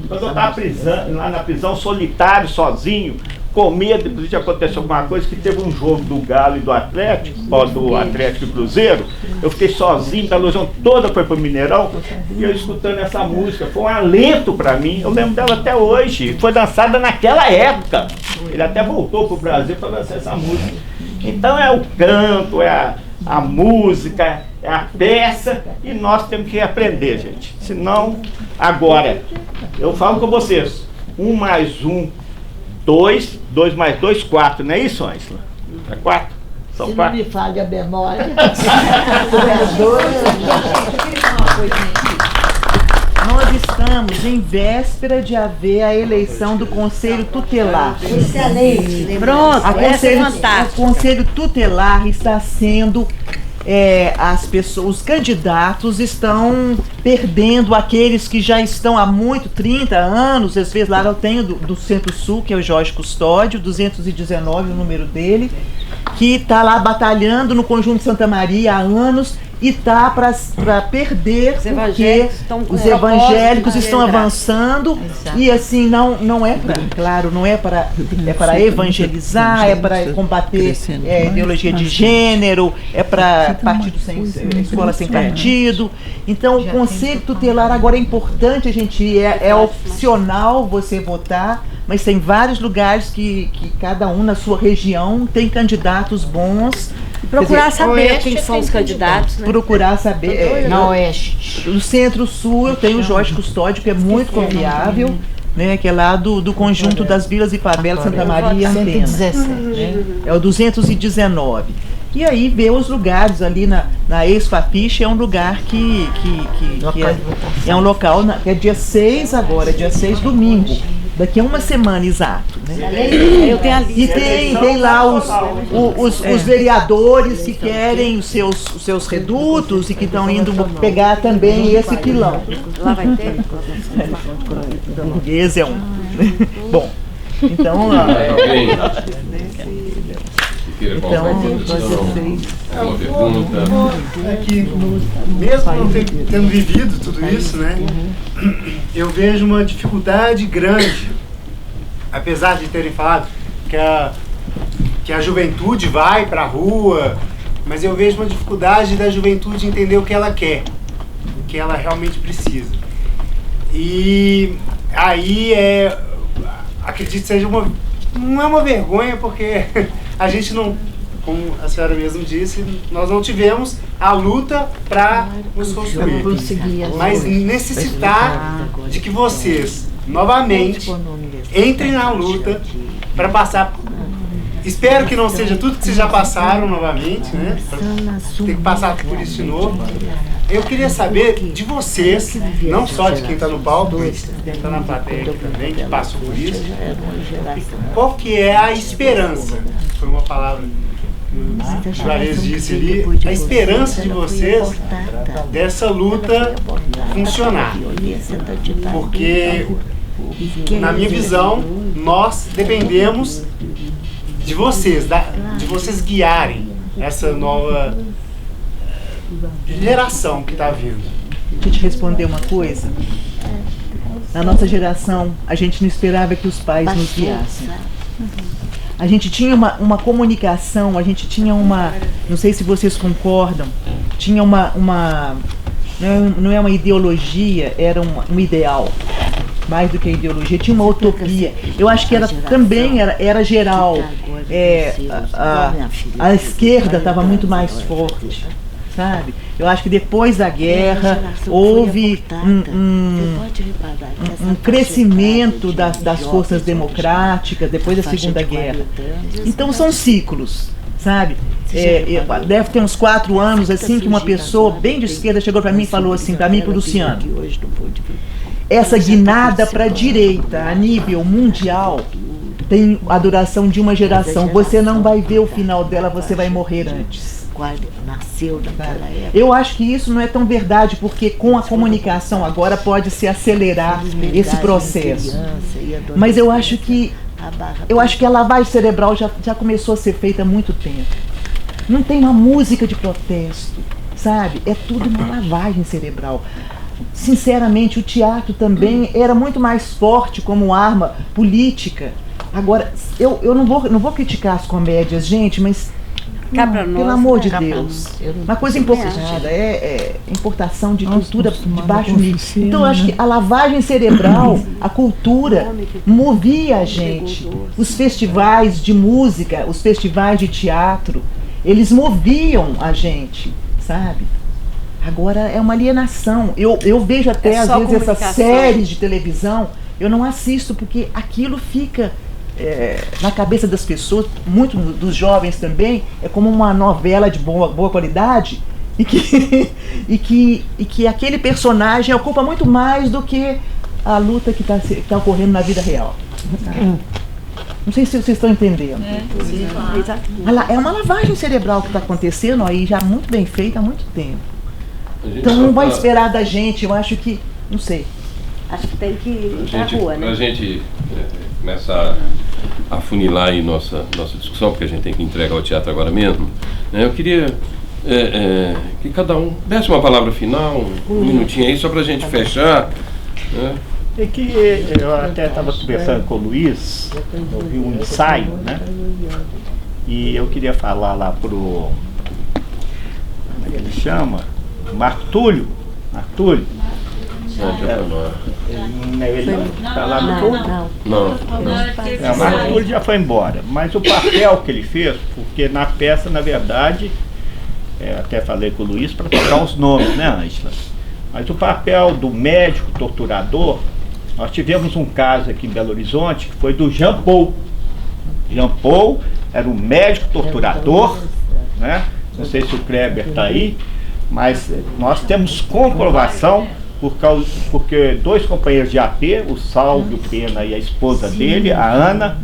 Quando eu estava lá na prisão, solitário, sozinho, com medo de acontecer alguma coisa, que teve um jogo do Galo e do Atlético, do Atlético e Cruzeiro, eu fiquei sozinho, a ilusão toda foi pro Mineirão, e eu escutando essa música, foi um alento para mim, eu lembro dela até hoje, foi dançada naquela época, ele até voltou pro Brasil para dançar essa música. Então é o canto, é a música, é a peça, e nós temos que aprender, gente, senão, agora, eu falo com vocês, 1 mais 1, 2, 2 mais 2, 4, não é isso, Ângela? É 4? São 4? Se não me falha a memória. Nós estamos em véspera de haver a eleição do Conselho Tutelar. Excelente. Pronto, essa é fantástica. O Conselho Tutelar está sendo... as pessoas, os candidatos estão perdendo aqueles que já estão há 30 anos, às vezes lá eu tenho do Centro-Sul, que é o Jorge Custódio, 219 o número dele, que está lá batalhando no Conjunto Santa Maria há anos e está para perder, porque os evangélicos estão avançando. E assim, não é para, claro, não é para, é para evangelizar, é para combater ideologia de gênero, é para partido sem escola sem partido. Então o Conselho Tutelar agora é importante a gente ir, é opcional você votar, mas tem vários lugares que cada um na sua região tem candidatos bons. Procurar saber quem são os candidatos, né? Procurar saber. Na Oeste. No Centro-Sul eu tenho o Jorge Custódio, que é muito confiável, né, que é lá do conjunto das vilas e favelas Santa Maria e Antena. 117. Né? É o 219. E aí ver os lugares ali na ex-Fapiche, é um lugar que é um local que é dia 6 agora, dia 6 domingo. Daqui a uma semana exato. Né? Eu tenho a lista. E tem lá os vereadores que querem os seus redutos e que estão indo pegar também esse pilão. Lá vai ter? Esse é um. Bom, então... Então, uma pergunta. É que, mesmo não tendo vivido tudo isso, né, eu vejo uma dificuldade grande, apesar de terem falado que a juventude vai para a rua, mas eu vejo uma dificuldade da juventude entender o que ela quer, o que ela realmente precisa. E aí acredito que seja não é uma vergonha, porque a gente não, como a senhora mesmo disse, nós não tivemos a luta para nos construir. Mas necessitar de que vocês, novamente, entrem na luta para passar. Espero que não seja tudo que vocês já passaram novamente, né? Tem que passar por isso de novo. Eu queria saber de vocês, não só de quem está no palco, mas quem está na plateia aqui também, que passou por isso, qual que é a esperança? Foi uma palavra que o Juarez disse ali, a esperança de vocês dessa luta funcionar. Porque, na minha visão, nós dependemos de vocês, de vocês guiarem essa nova geração que está vindo. Deixa eu te responder uma coisa. Na nossa geração, a gente não esperava que os pais nos guiassem. A gente tinha uma comunicação, a gente tinha não sei se vocês concordam, tinha não é uma ideologia, era um ideal. Mais do que a ideologia, tinha uma utopia. Eu acho que também era geral. A esquerda estava muito mais forte, sabe? Eu acho que depois da guerra houve um crescimento das forças democráticas, depois da Segunda Guerra. Então são ciclos, sabe? Deve ter uns 4 anos assim que uma pessoa bem de esquerda chegou para mim e falou assim, para mim e para o Luciano: essa guinada para a direita a nível mundial tem a duração de uma geração. Você não vai ver o final dela, você vai morrer antes. Eu acho que isso não é tão verdade, porque com a comunicação agora pode-se acelerar esse processo. Mas eu acho que a lavagem cerebral já começou a ser feita há muito tempo. não tem uma música de protesto, sabe? É tudo uma lavagem cerebral. Sinceramente, o teatro também era muito mais forte como arma política. Agora, eu não vou criticar as comédias, gente, mas pelo amor de Deus, uma coisa importada, é importação de cultura de baixo nível. Então eu acho que a lavagem cerebral, a cultura, movia a gente. Os festivais de música, os festivais de teatro, eles moviam a gente, sabe? Agora é uma alienação. Eu vejo até às vezes essas séries de televisão, eu não assisto porque aquilo fica na cabeça das pessoas, muito dos jovens também, é como uma novela de boa qualidade e que aquele personagem ocupa muito mais do que a luta que está ocorrendo na vida real. Não sei se vocês estão entendendo. É uma lavagem cerebral que está acontecendo aí, já muito bem feita há muito tempo. Então não vai esperar da gente, eu acho que, não sei. Acho que tem que ir pra rua, né? Pra gente começar a funilar aí nossa discussão, porque a gente tem que entregar o teatro agora mesmo, né? Eu queria que cada um desse uma palavra final, um minutinho aí, só pra gente fechar, né? É que eu até estava conversando com o Luiz, eu vi um ensaio, né? E eu queria falar lá pro... Como é que ele chama? Marco Túlio. Ele está lá no fundo? Não. O Marco Túlio já foi embora. Mas o papel que ele fez, porque na peça, na verdade, até falei com o Luiz para trocar os nomes, né, Ângela? Mas o papel do médico torturador, nós tivemos um caso aqui em Belo Horizonte que foi do Jean Paul. Jean Paul era um médico torturador, né? Não sei se o Kleber está aí, mas nós temos comprovação porque dois companheiros de AP, o Sálvio Pena e a esposa dele, a Ana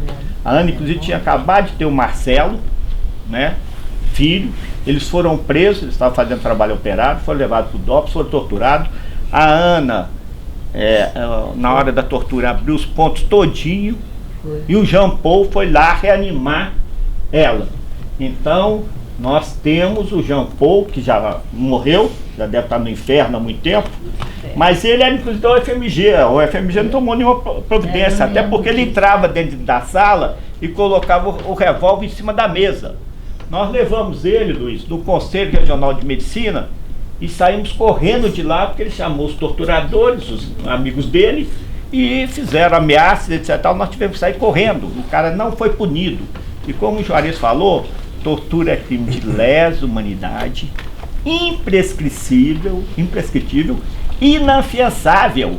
inclusive tinha acabado de ter o Marcelo, né, filho, eles foram presos, eles estavam fazendo trabalho operário, foram levados para o DOPS, foram torturados. A Ana, na hora da tortura, abriu os pontos todinho, e o Jean Paul foi lá reanimar ela. Então nós temos o Jean Paul, que já morreu, já deve estar no inferno há muito tempo, mas ele era inclusive da UFMG. O UFMG não tomou nenhuma providência, até porque ele entrava dentro da sala e colocava o revólver em cima da mesa. Nós levamos ele, Luiz, do Conselho Regional de Medicina e saímos correndo de lá, porque ele chamou os torturadores, os amigos dele, e fizeram ameaças, etc. Nós tivemos que sair correndo, o cara não foi punido. E como o Juarez falou, tortura é crime de lesa humanidade, imprescritível, inafiançável.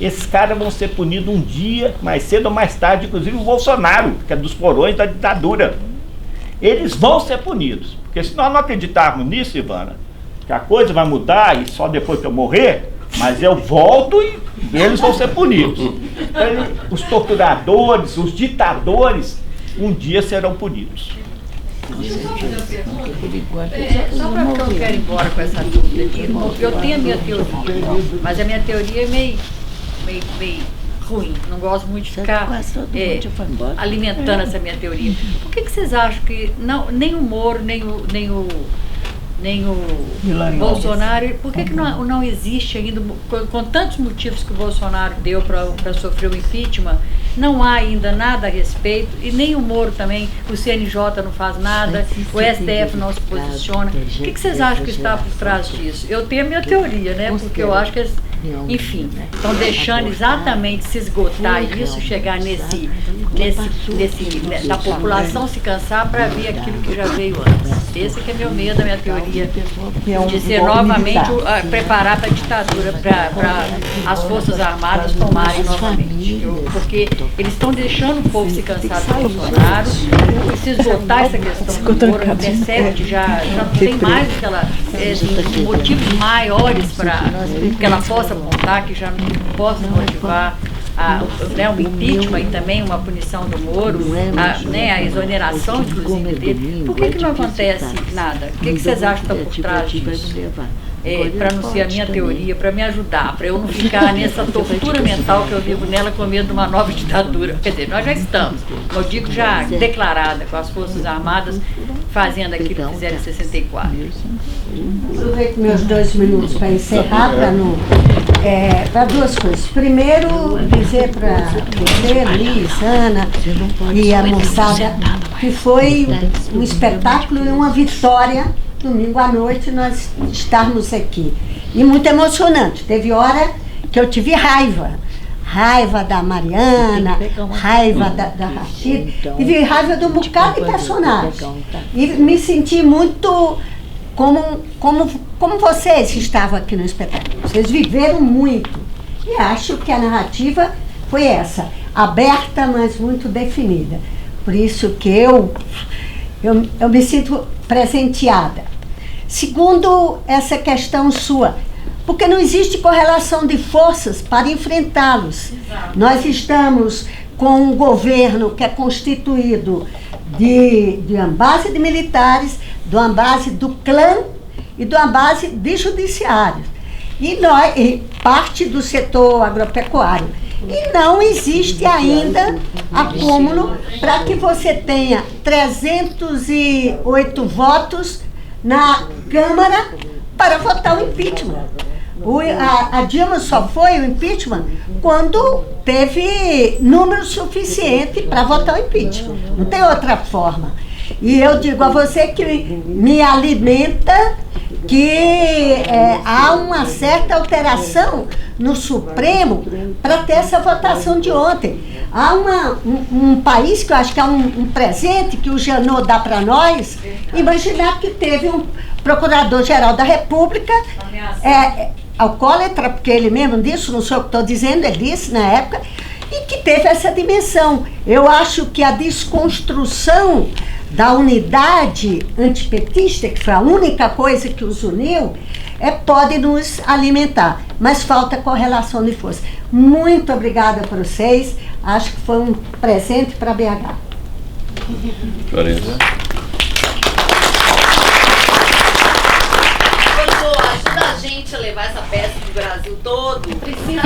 Esses caras vão ser punidos um dia, mais cedo ou mais tarde, inclusive o Bolsonaro, que é dos porões da ditadura. Eles vão ser punidos, porque se nós não acreditarmos nisso, Ivana, que a coisa vai mudar e só depois que eu morrer, mas eu volto e eles vão ser punidos. Então, os torturadores, os ditadores, um dia serão punidos. Só para que eu quero ir embora com essa dúvida aqui, eu tenho a minha teoria, mas a minha teoria é meio ruim, não gosto muito de ficar alimentando essa minha teoria. Por que vocês acham que nem o Moro, nem o Bolsonaro, por que não existe ainda, com tantos motivos que o Bolsonaro deu para sofrer o impeachment, não há ainda nada a respeito, e nem o Moro também, o CNJ não faz nada, o STF não se posiciona. O que vocês acham que está por trás disso? Eu tenho a minha teoria, né? Porque eu acho que eles, enfim, estão deixando exatamente se esgotar isso, chegar da população se cansar para ver aquilo que já veio antes. Esse que é meu medo, a minha teoria, de ser novamente preparar para a ditadura, para as Forças Armadas tomarem novamente. Porque eles estão deixando o povo se cansar do Bolsonaro, e se esgotar essa questão do Moro, o P7 já não tem mais motivos maiores para que ela possa montar, que já não possa motivar o impeachment e também uma punição do Moro, a exoneração, inclusive, dele. Por que não acontece nada? O que vocês acham que está por trás disso? para anunciar a minha teoria, para me ajudar, para eu não ficar nessa tortura mental que eu vivo nela com medo de uma nova ditadura. Quer dizer, nós já estamos, eu digo já declarada com as Forças Armadas, fazendo aquilo que fizeram em 64. Aproveito meus 2 minutos para encerrar, para duas coisas. Primeiro, dizer para você, Luiz, Ana e a moçada, que foi um espetáculo e uma vitória, domingo à noite, nós estarmos aqui. E muito emocionante. Teve hora que eu tive raiva da Mariana, raiva da Rachid, tive raiva de um bocado de personagem. E me senti muito como vocês que estavam aqui no espetáculo. Vocês viveram muito. E acho que a narrativa foi essa, aberta, mas muito definida. Por isso que eu me sinto presenteada. Segundo, essa questão sua, porque não existe correlação de forças para enfrentá-los. Nós estamos com um governo que é constituído de uma base de militares, de uma base do clã e de uma base de judiciários. E parte do setor agropecuário. E não existe ainda acúmulo para que você tenha 308 votos na Câmara para votar o impeachment. A Dilma só foi o impeachment quando teve número suficiente para votar o impeachment. Não tem outra forma. E eu digo a você que me alimenta que há uma certa alteração no Supremo para ter essa votação de ontem. Há um país que eu acho que é um presente que o Janot dá para nós, imaginar que teve um Procurador-Geral da República, alcoólatra, porque ele mesmo disse, não sou o que estou dizendo, ele disse na época, e que teve essa dimensão. Eu acho que a desconstrução da unidade antipetista, que foi a única coisa que os uniu, pode nos alimentar, mas falta correlação de força. Muito obrigada para vocês, acho que foi um presente para BH. Clareza. Ajuda a gente a levar essa peça pro Brasil todo. Precisa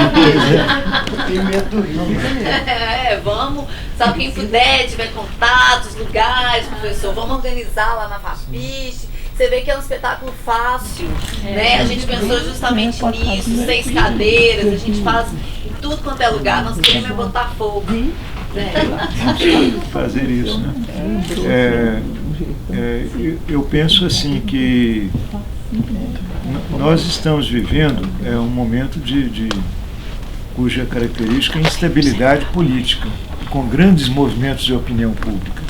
vamos. Sabe, quem puder, tiver contatos, lugares, professor, vamos organizar lá na Fafiche. Você vê que é um espetáculo fácil, né? A gente pensou justamente nisso, 6 cadeiras, a gente faz em tudo quanto é lugar, nós queremos botar fogo. Fazer isso, né? Eu penso assim que nós estamos vivendo um momento cuja característica é instabilidade política, com grandes movimentos de opinião pública,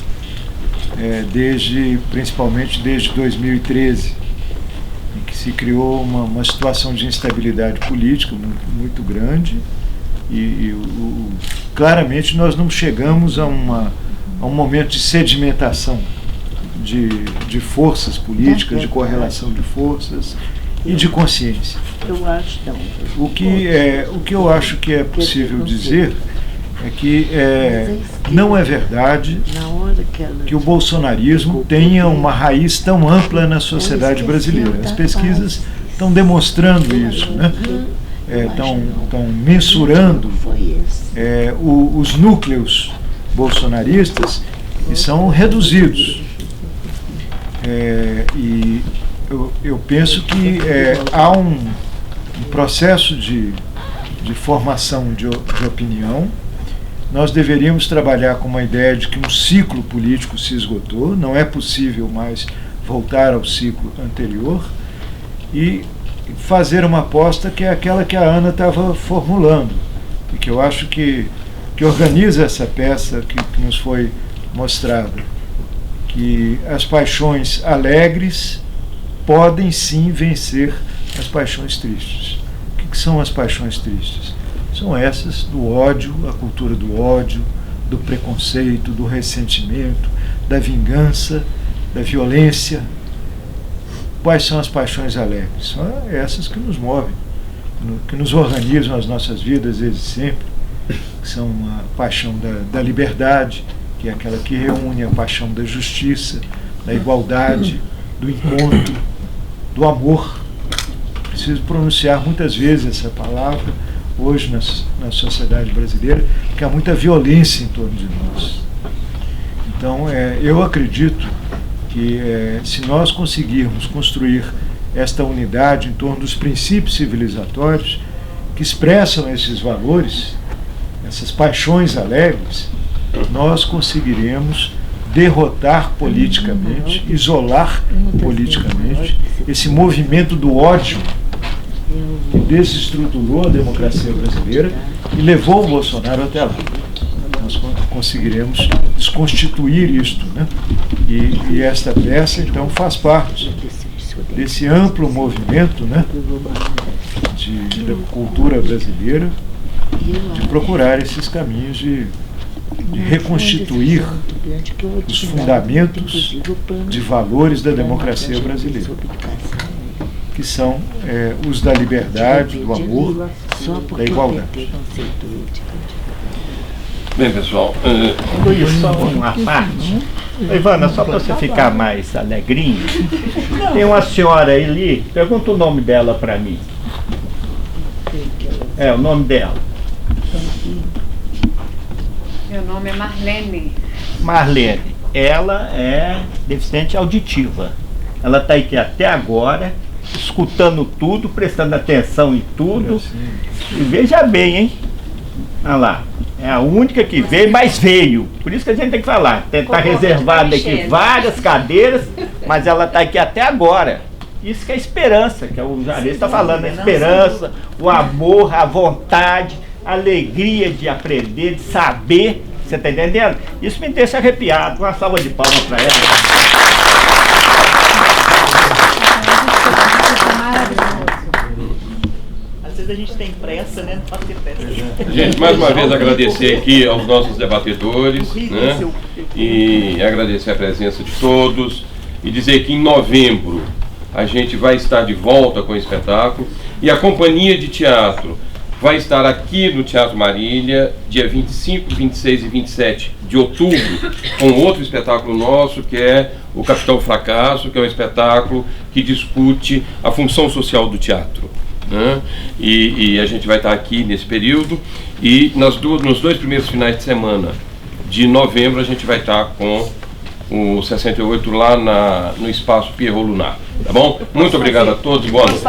principalmente desde 2013, em que se criou uma situação de instabilidade política muito grande e claramente nós não chegamos a um momento de sedimentação de forças políticas, de correlação de forças e de consciência. O que eu acho que é possível dizer é que não é verdade que o bolsonarismo tenha uma raiz tão ampla na sociedade brasileira. As pesquisas estão demonstrando isso, né? Estão mensurando os núcleos bolsonaristas e são reduzidos. E eu penso que há um processo de formação de opinião. Nós deveríamos trabalhar com uma ideia de que um ciclo político se esgotou, não é possível mais voltar ao ciclo anterior, e fazer uma aposta que é aquela que a Ana estava formulando, e que eu acho que organiza essa peça que nos foi mostrada, que as paixões alegres podem sim vencer as paixões tristes. O que são as paixões tristes? São essas do ódio, a cultura do ódio, do preconceito, do ressentimento, da vingança, da violência. Quais são as paixões alegres? São essas que nos movem, que nos organizam as nossas vidas desde sempre, que são a paixão da liberdade, que é aquela que reúne a paixão da justiça, da igualdade, do encontro, do amor. preciso pronunciar muitas vezes essa palavra hoje na sociedade brasileira, porque há muita violência em torno de nós. Então, eu acredito que se nós conseguirmos construir esta unidade em torno dos princípios civilizatórios que expressam esses valores, essas paixões alegres, nós conseguiremos derrotar politicamente, isolar politicamente esse movimento do ódio que desestruturou a democracia brasileira e levou o Bolsonaro até lá. Nós conseguiremos desconstituir isto, né? E esta peça, então, faz parte desse amplo movimento, né, da cultura brasileira, de procurar esses caminhos de reconstituir os fundamentos de valores da democracia brasileira, que são os da liberdade, do amor, da igualdade. Bem, pessoal, só uma parte. Ivana, só para você ficar mais alegrinho, tem uma senhora ali, pergunta o nome dela para mim. O nome dela. Meu nome é Marlene. Marlene, ela é deficiente auditiva. Ela está aqui até agora, escutando tudo, prestando atenção em tudo. E veja bem, hein? Olha lá. É a única que veio, mas veio. Por isso que a gente tem que falar. Está reservado aqui várias cadeiras, mas ela está aqui até agora. Isso que é esperança, que o Juarez está falando. A esperança, o amor, a vontade, a alegria de aprender, de saber. Você está entendendo? Isso me deixa arrepiado. Uma salva de palmas para ela. A gente tem pressa, né? Não pode ter pressa. Gente, mais uma vez agradecer aqui aos nossos debatedores, né? E agradecer a presença de todos e dizer que em novembro a gente vai estar de volta com o espetáculo e a companhia de teatro vai estar aqui no Teatro Marília dia 25, 26 e 27 de outubro com outro espetáculo nosso que é o Capitão Fracasso, que é um espetáculo que discute a função social do teatro. Né? E a gente vai estar aqui nesse período e nos dois primeiros finais de semana de novembro a gente vai estar com o 68 lá no Espaço Pierrot Lunar, tá bom? Muito obrigado a todos, boa noite.